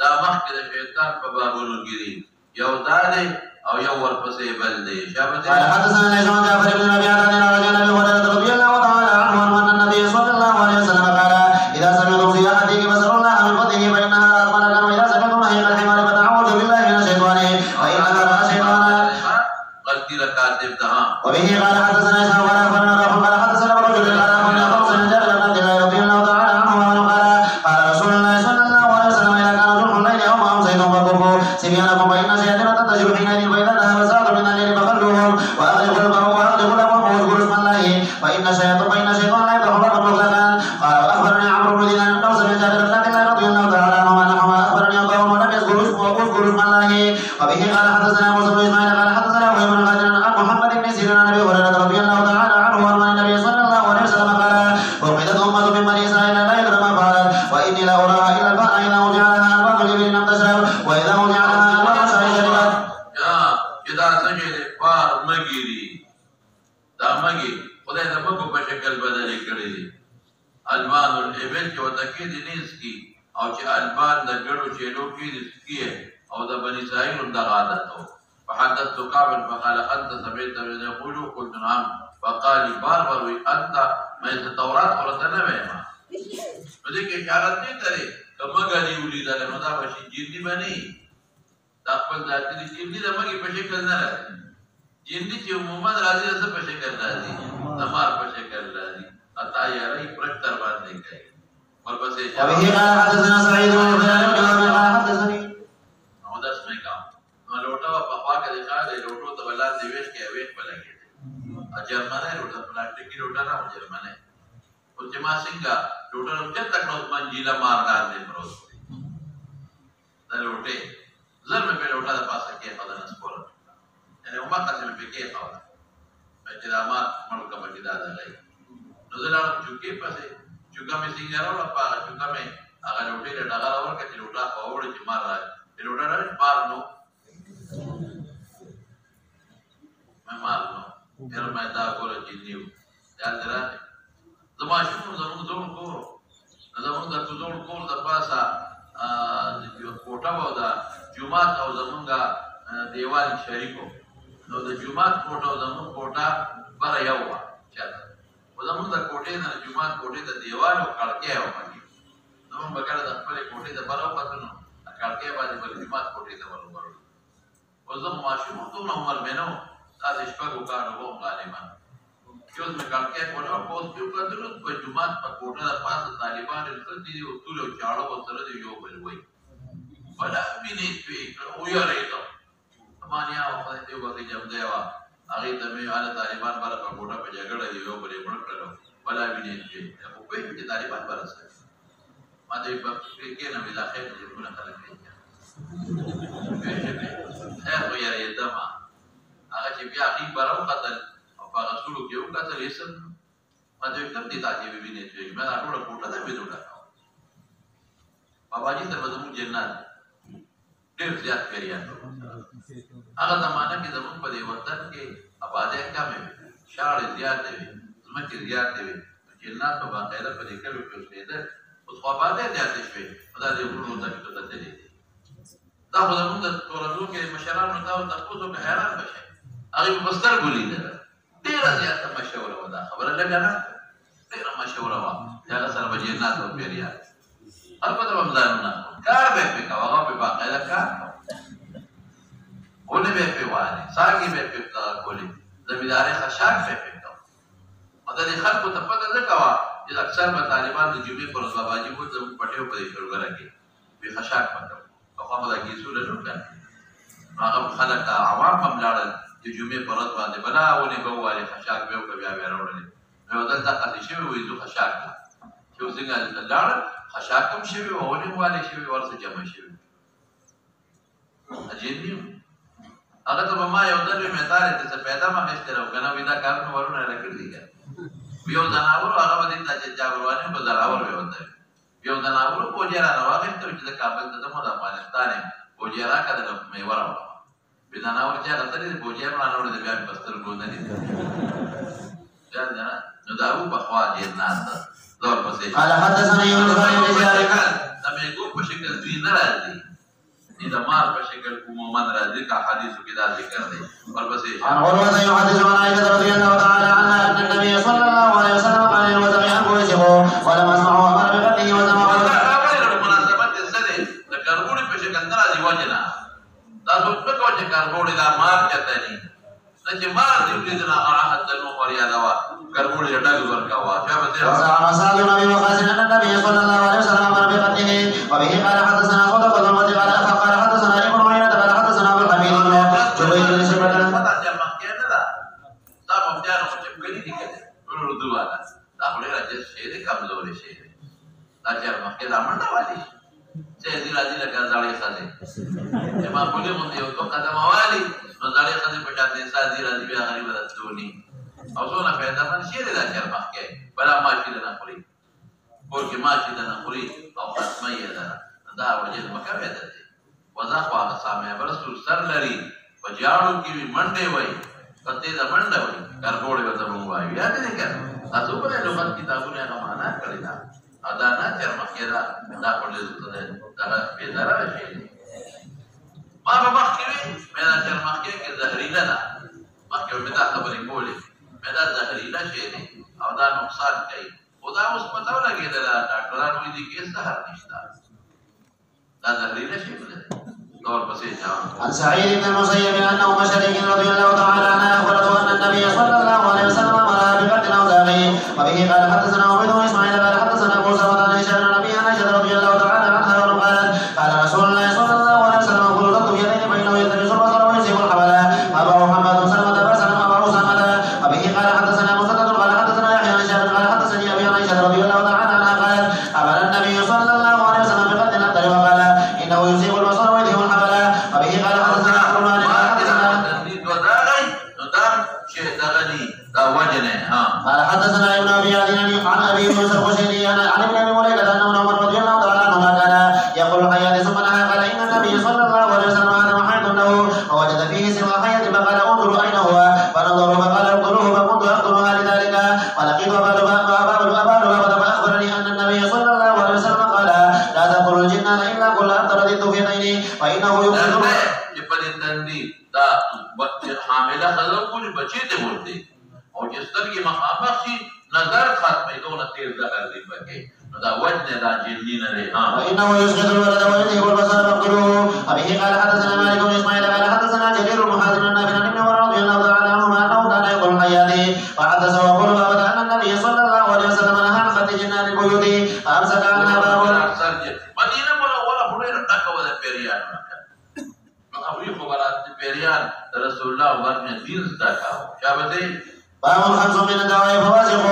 دا مخکې د شیطان په بابونو کې دي یو دا دی او یو ورپسې بل دی قال حدثنا ليس عن جعفر بن ربيعة عن ابي هريرة رضي الله تعالى عنه ان النبي صلى الله عليه وسلم قال اذا سمعتم في احدكم فسروا الله من فضله فانها اثمن واذا سمعتم نهيق الحمار فتعوذوا بالله من الشيطان فانها راى شيطانا غلطي ركعتين دها وبه قال حدثنا اسحاق قال اخبرنا روح قال حدثنا رجل قال اخبرنا خمس بن جابر بن عبد الله رضي الله تعالى عنهما قال قال رسول الله صلى الله عليه وسلم اذا كان جرح الليل او ما امسيتم فكفوا صبيانكم فان شياطين تنتشر حينئذ فاذا ذهب ساعه من الليل فخلوهم واغلقوا الابواب واذكروا اسم الله فان الشيطان لا يفتح بابا مطلقا قال واخبرني عمرو بن دينار بن اوس بن جابر بن عبد الله رضي الله تعالى عنهما نحو اخبرني قوم ولم يذكروا اسم الله وبه قال حدثنا موسى بن اسماعيل قال حدثنا ابو بن غازي عن محمد بن سيرين عن ابي هريره رضي الله تعالى عنه عن النبي صلى الله عليه وسلم قال وقيدت امه من بني اسرائيل لا يدرى ما فعلت واني لا اراها الا البحر اذا وجعلها الباب جبريل لم تشرب واذا وجعلها الباب شربت دا څنګه دې پار مګيري دا مګي خدای د بګو په شکل بدل کړی دي الوان الابل چې وتکې دي نس کی او چې الوان د ګړو چېلو کې دي کی او د بني اسرائيل د عادتو فحدثت قابل فقال انت سمعت من يقول قلت نعم فقال بار انت ما التوراة ورتنا ما دې کې اشاره دې ترې کما غالي ولیدل نو دا بشي جندي باندې دا خپل ذاتي جندي د مګي په شکل نه راځي جندي چې عموما راځي د څه په شکل راځي د مار په شکل راځي اتا یې ری پرتر باندې کوي ورپسې وبه قال حدثنا سعيد بن هلال قال حدثني نو داس مې کا نو لوټه په پاکه دي ښه دی لوټو ته بلان دی وېش کې وېش بلګي ا جرمنه لوټه پلاستیکي لوټه نه جرمنه او چې ما څنګه لوټه نو چې تک نو منجیلا مار باندې پروت دا لوټه زر مې په لوټه د پاسه کې خدای نسپور یعنی وما قسم په کې خاله چې دا ما مړ کوم چې دا دی نو زه چوکې پسې چوکا مې څنګه راوړل پاره چوکا مې هغه لوټه له ډغا ورکړه چې لوټه اورې چې مار راځي لوټه راځي مار نو مې مار نو هر مې دا ګور چې نیو دا درته زما شنو زموږ ټول کور زموږ د ټول کور د پاسه د کوټه و دا جمعه او زمونږه دیوال شریکو نو د جمعه کوټه او زموږ کوټه بر یو وا چاته و زموږ د کوټې نه جمعه کوټې د دیوال او کړکۍ و باندې نو بګړه د خپل کوټې د بر او پاتنو کړکۍ باندې بل جمعه کوټې ته ورو و زه ماشوم ټول عمر مې نو تاسو شپږو کارو وو غالبا چوز میں کڑکے کونا پوسٹ کیوں کدرو په جمعات په کوټه د پاسه طالبان رسل دي او ټول چاړو وسره دی یو بل وای ولا مینه پی او یاره ته مانیا او په دې وګړي جام دیوا هغه ته مې اله طالبان بار په کوټه په جګړه دی یو بل مړ کړو ولا مینه پی په کوی چې طالبان برسه ما دې په کې نه ویلا خیر دې ګونه خلک دي هغه یاره دما هغه چې بیا غي براو قتل هغه ټول یو کتل اسم ما دې کوم دي تاسو به وینئ چې ما ټول کوټه ده وینم بابا جی ته زموږ جنات ډېر زیات کړیا هغه زمانہ کې زموږ په دې وطن کې آبادی کمې شاړې زیات دي زموږ زیات دي جنات په باقاعده په دې کلو کې اوسېده او خو آبادی زیات شي خدای دې ورونو ته دې دا خو زموږ د ټولنو کې مشرانو ته تاسو ته حیران بشي هغه په بستر ګولې ده ډیره زیاته مشوره و دا خبره لګا نه ډیره مشوره و دا سره بجنات او پیریا البته رمضانونه کار به په هغه په باقاعده کار ونه به په وانه ساګي به په تا کولی زمیداري خشاک به په تا مدد خلکو ته پته نه کوا چې اکثر په طالبان د جمعې پر ورځ واجب وو د پټیو په شروګره کې به خشاک پته او هغه د کیسو له جوړ کړ هغه خلک عوام هم لاړل د جمعې پر ورځ باندې بناونه به وایي خشاک به او بیا راوړل نو دلته قضیه شوی وي زو خشاک چې څنګه لاړ خشاک هم شوی او ونه والي شوی ورسره جمع شوی اجنبي هغه ته ما یو ځل مې تاره ته پیدا ما مستر او کنه ودا کار نو ورونه راکړی یو ځناور هغه باندې چې جاوروانه په ځراور وي وته یو ځناور پوجرا راوغه ته چې د کابل ته مو د افغانستان پوجرا کده مې وراو بناور چې راځي د پوجرا نه اوري د بیا پستر ګونه دي جانا نو داو بخوا جنات دور پسې قال حدثنا يونس بن زياد دا مې کو په شکل دوی نه راځي چې د مار په شکل عموما راځي کا حدیثو کې دا ذکر دی ورپسې عن عروة يحدث عن عائشة رضي الله تعالى عنها أن النبي صلى الله عليه وسلم قال للوزغ أنفسه ولم أسمعه أمر بقتله وسمعه مناسبت څه دی د کربوړي په شکل نه راځي وجنه تاسو په کوم چې کربوړي دا مار چته نه چې مار دې دې نه راحت د نو پر یاد وا کربوړي ډګ ورکاوه چې به وزعم سعد بن أبي وقاص أن النبي صلى الله عليه وسلم أمر بقتله وبه قال حدثنا صدق بن قال حدثنا ابن عيينة قال حدثنا أبو الحميد بن جبير بن شيبة پتا چې مکه نه دا دا مونږه نو چې کړي دي کړي اردو والا دا خوري راځي شي دې کمزوري شي دا چې مکه دا منډه والی چې دې راځي لکه ځاړي خاصه چې ما په دې مونږ یو تو قدم والی نو ځاړي خاصه په چاته سازي راځي بیا غریب راځونی او څونه پیدا من شي دا چې مکه بلا ما چې نه خوري ورکه ما چې نه خوري او ختمه یې دا وجه مکه پیدا دي وضع خواهد سامعه برسول سر لري وجاړو کې منډه وای کته دا منډه وای کربوړې وته مونږ وایو یاد دې کړه تاسو په لغت کتابونه هغه معنا کړی دا ادا نه تر مخکې دا په دې دا به ضرر شي ما په مخکې مې دا تر مخکې کې زهريله ده مخکې مې دا خبرې کولې مې دا زهريله شي او دا نقصان کوي خدا اوس پته ولګېدل ډاکټرانو دې کې سهار نشته دا زهريله شي عن سعيد بن المسيب انه مشرك رضي الله تعالى عنه اخبرته ان النبي صلى الله عليه وسلم امر بقتل اوزاعه وبه قال حدثنا عبيد بن اسماعيل قال حدثنا ابو سلمة عن هشام بن ابي عائشة رضي الله تعالى عنها قالت قال رسول الله صلى الله عليه وسلم كل ضد بيدين فانه يلتمس البصر ويصيب الحبل ابو محمد سلمة فسلم ابو سلمة وبه قال حدثنا مسدد قال حدثنا يحيى بن هشام قال حدثني ابي عائشة رضي الله تعالى عنها قالت امر النبي صلى الله عليه وسلم بقتل الابتر وقال انه يصيب البصر ويذهب الحبل وبه قال حدثنا عبد الله قال حدثنا قال حدثنا ابن ابي عدي عن ابي يونس الخشني عن ابن ابي مليكه انه عمر رضي الله تعالى عنهما كان يقول الحياه ثم نهى قال ان النبي صلى الله عليه وسلم هذا حيض له فوجد فيه سر الحياه فقال انظروا اين هو فنظروا فقال اقتلوه فكنت اقتلها لذلك ولقيت ابالها فاخبرني ان النبي صلى الله عليه وسلم قال لا تقتلوا الجنان الا كل ابتر ذي الطفيلين فانه يفسد حامله خزر کولی بچی ته ورته او چې سترګې مخامخ شي نظر ختمې دونه تیز زهر دی پکې نو دا وجه دا جلدی نه لري وانه يسقط الولد ويذهب البصر فاقتلوه وبه قال حدثنا مالك بن اسماعيل قال حدثنا جرير بن حازم عن نافع عن ابن عمر رضي الله تعالى عنهما انه كان يقول الحياه وحدثه وقول بابا ان النبي صلى الله عليه وسلم نهى عن فتح جنان البيوت فامسك عنها باب مدينه منوره هډه ټکو ده پیریان ابي خبرات پیریان رسول الله ورنه دین زدا کاو شابته باب الخمس من الدواء فواسق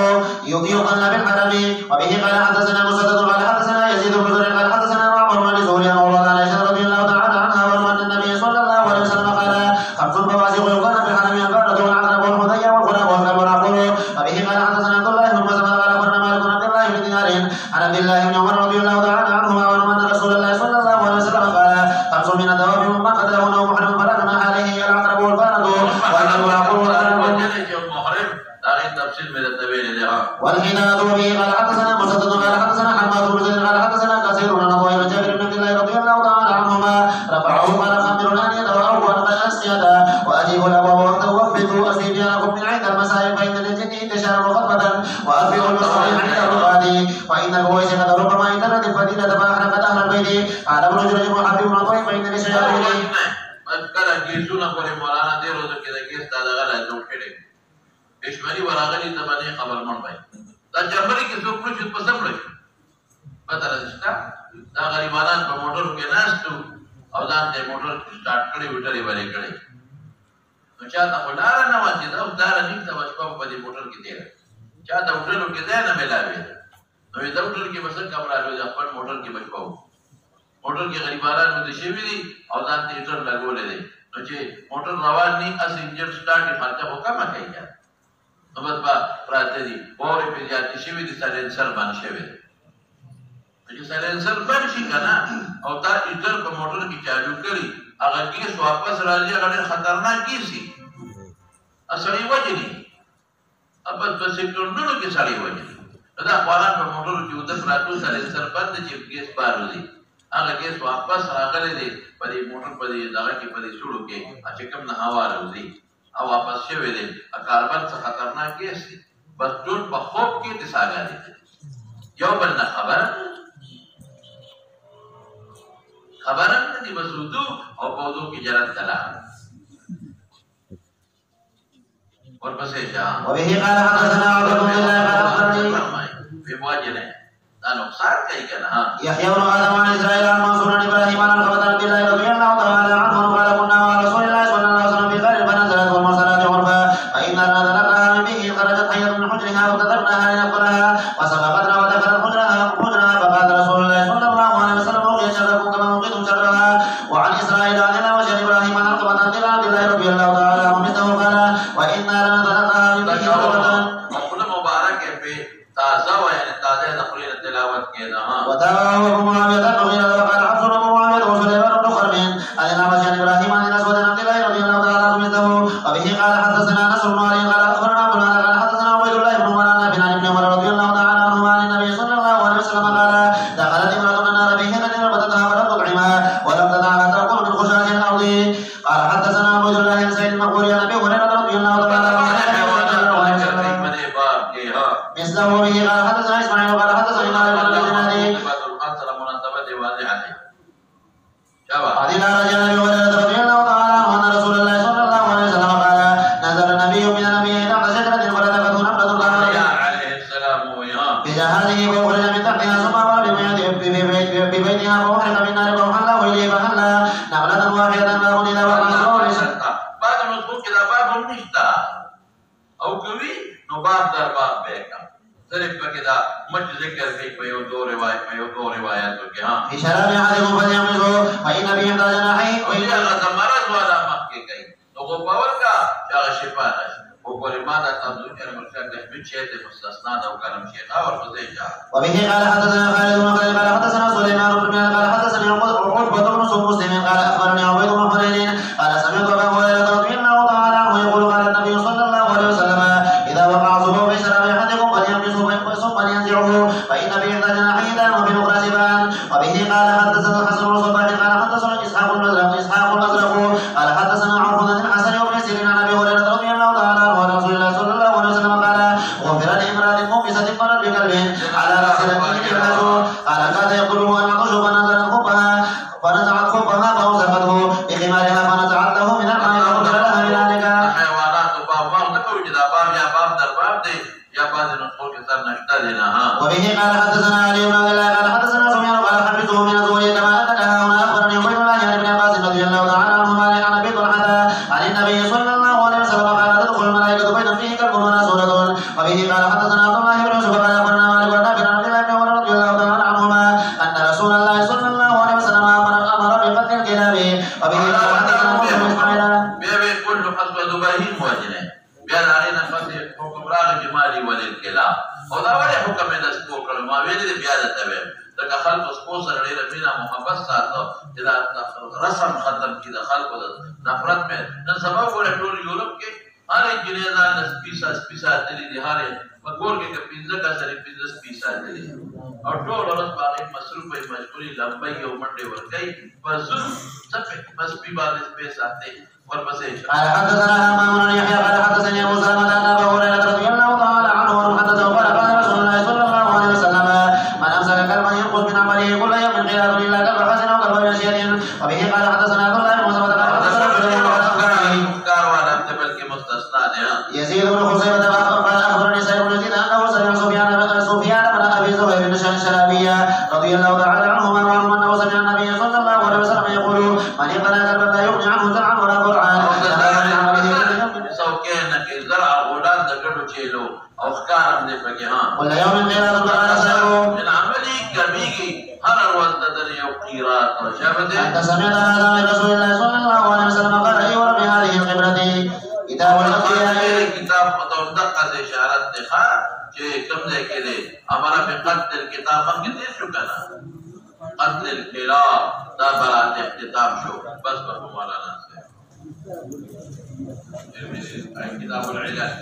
يقلن بالحرم وبه قال حدثنا مسدد قال حدثنا يزيد بن زريع قال حدثنا معمر بن زهري عن عائشة رضي الله تعالى عنها وان النبي صلى الله عليه وسلم قال خمس فواسق يقلن بالحرم البردة والعقرب والحدية والغراب والكلب والعقور وبه قال حدثنا عبد الله بن مسلمة قال اخبرنا مالك بن عبد الله بن دينار عن عبد الله بن عمر رضي الله تعالى عنهما وان رسول الله صلى الله عليه وسلم قال خمس من الدواب من قتلهن محرم فلا جناح عليه العقرب والفرد والكلب والعقور والحناد وبه قال حدثنا مسدد قال حدثنا حماد بن زيد قال حدثنا كثير عن ابي بن جابر بن عبد الله رضي الله تعالى عنهما رفعه قال خمرنا ان يتواروا وانقى الاسقيه واجيبوا الابواب وتوفدوا اسيبيانكم من عند المسائل فان للجن انتشار خطبه وافئوا المصالح عند الرقاد وان البويسه ربما انتنت الفضيله فاحرقت اهل البيت قال ابن جريج محبب بن طيب فان للشياطين کله کیسونه پر مولانا دې روزه کې د کیس تا دغه لا جوړ کړي پښمنی وراغلی ته باندې خبر مون وای دا جرمني کې څوک پرې په سم لري پته راځه دا غریبانان په موټر کې ناشتو او ځان ته موټر سٹارټ کړي وټري باندې کړي نو چا ته ولاره نه واچي دا دا نه ته واچ په دې موټر کې دی چا دا وټرو کې دی نه ملاوي نو دا وټر کې بس کمره راځي خپل موټر کې بچو موټر کې غریبانان مده شي وي او ځان ته هیټر لګولې دي نو چې موټر روان نه اس انجن سٹارټ خرچه وکما کوي نو بس راځي دي اورې په ځاتې شي وي د سایلنسر باندې شي وي چې سایلنسر باندې شي کنه او تا هیټر په موټر کې چالو کړی هغه کیس واپس راځي هغه خطرناک کیسي اصلي وجني ابد په سکندونو کې سړی وجني دا قرآن په موټر کې ودر راتو سایلنسر باندې چې کیس بار وځي هغه کیس واپس راغلی دی په دې موټر په دې دغه کې په دې سوړو کې چې کوم نه هوا راوځي او واپس شوی دی کاربن څخه خطرناک کیس دی بس ټول په خوب کې د ساګانې یو بل نه خبر نه دي بس وضو او په وضو کې جرات کلام ورپسې شاه وبه قال حدثنا عبد الله قال اخبرني في مواجهه دا نقصان کوي کنه يحيى بن آدم عن إسرائيل عن منصور عن إبراهيم عن عبد الله رضي الله تعالى عنه قال كنا مع رسول الله صلى الله عليه وسلم في خير فنزلت والمرسلات عرفا فإنا نزلتها من به خرجت حية من حجرها وكتبناها لنقلها وسبقتنا ودخلت حجرها فقال رسول الله صلى الله عليه وسلم رقي شركم كما وقيتم شرها. وعن إسرائيل عن الأوجه إبراهيم عن عقبة عن عبد الله رضي الله تعالى عنه مثله قال وإنا لنزلتها من به خرجت وتابعه ابو معاويه المغيرة وقال حفص بن معاويه وسليمان بن خرب عن الأعمش عن ابراهيم عن الاسود عن عبد الله رضي الله تعالى عنه مثله. وبه قال حدثنا نصر بن علي قال اخبرنا عبد الله قال حدثنا عبيد الله بن مولانا بن ابن عمر رضي الله تعالى عنهما عن النبي صلى الله عليه وسلم قال دخلت امراه النار بهنة ربطتها ولم تطعمها ولم تدعها تاكل من خشاش الارض. قال حدثنا عبيد الله بن سعيد المقبوري عن ابي هريره رضي الله تعالى عنه مثله. به قال حدثنا اسماعيل قال حدثنا عن رجل ابي هريره رضي الله تعالى عنه ان رسول الله صلى الله عليه وسلم قال نزل النبي من النبيين تحت شجره فلتقته نمله عليه السلام بجهازه فاخرج من تحتها ثم امر ببيتها فاحرق بالنار فاحل واليه فحل نمله واحده ما غني بعد مذكور كده باب نشتا او کوي نو باب در باب بیکم صرف بکدا مجھ ذکر کی پیو دو روایت کے ہاں اشارہ میں حاضر فلیمزو فإن به احدى جناحيه وإن مرض والا مخ کے تو وہ باور کا چا شفا ہے وہ ماذا تبدو كان مرشد من شيء مستثنى او كلام شيخ اور فزيجا. وبه قال حدثنا خالد بن خالد قال حدثنا سليمان بن بلال قال حدثني عقبة بن مسلم قال اخبرني عبيد بن حنين قال سمعت ابا هريره رضي الله تعالى عنه يقول قال النبي صلى الله عليه وسلم اذا وقع ذنوب في شراب احدكم فليمسه ثم لينزعه فان به احدى جناحيه دام وفي الاخرى شفاء. وبه قال حدثنا الحسن بن صباح قال حدثنا اسحاق الازرق قال حدثنا عوف بن الحسن وابن سيرين عن ابي هريره رضي الله تعالى عنه عن رسول الله صلى الله عليه وسلم قال غفر لامراه مؤمسه مرت بكلب على راس رجله قال كاد يقوله ان عطش فنزعت خبها فاوسخته بخمارها فنزعت له من الماء فغفر لها بذلك. حيوانات باب نقول كذا باب يا باب در باب دي يا بعد نقول كذا نشترينا. وبه قال حدثنا علي بن عبد الله قال حدثنا سفيان قال حدثه من الزهري كما انك هنا اخبرني عبيد الله عن ابن عباس رضي الله تعالى عنهما عن ابي طلحه عن النبي صلى الله عليه وسلم قال تدخل الملائكه بيتا فيه كلب ولا سوره. وبه قال حدثنا عبد الله بن يوسف قال اخبرنا مالك بن نافع عن عبد الله بن عمر رضي الله تعالى عنهما ان رسول الله صلى الله عليه وسلم امر بقتل الكلاب. وبه قال حدثنا موسى بن اسماعيل بيبي كل حسب ابراهيم واجنه بيان علينا فصل حكم راغ جمالي وللكلاب او دا ولی حکم د سپو کړه ما ویل دي بیا د تبه دا خلق سپو سره ډیره مینا محبت ساتو چې دا رسم ختم کی د خلق د نفرت مې نن سبا ګوره ټول یورپ کې هر انجینر د سپیسا دلی دي هر مګور کې پنځه کا سره 15 سپیسا دلی او ټول ورځ باندې مصروف وي مجبوري لمبي او منډه ورګي بس څه بس په باندې سپیسا دي ورپسې قال حدثنا همام بن يحيى قال حدثني ابو سلمة عن ابي هريرة رضي الله تعالى عنه وحدثه قال قال رسول الله صلى الله عليه وسلم من امسك كلبا ينقص من عمله كل يوم خلاف الا كلب حسن او كلب نشيط. وبه قال حدثنا عبد الله بن مسلمة قال حدثنا يزيد بن خزيمة قال اخبرني سعيد بن يزيد انه سمع سفيان بن ابي زهير بن الشلابية رضي الله تعالى عنهما وعنه انه سمع النبي صلى الله عليه وسلم يقول من اقتنى كلبا لا يغني عنه زرعا ولا قرعا. او خکارم دې پکې ها ولا يوم غير القرآن سيرو من عملي کمیږي هر ورځ د یو قیرات او شابه انت سمعت هذا من رسول الله صلى الله عليه وسلم قال اي ورب هذه القبلة كتاب الانبياء کتاب په دقه اشاره ده چې کوم ځای کې دي امر په قتل کتاب باندې دې شو کنه قتل الكلاب دا برات اختتام شو بس په مولانا سے کتاب العلاج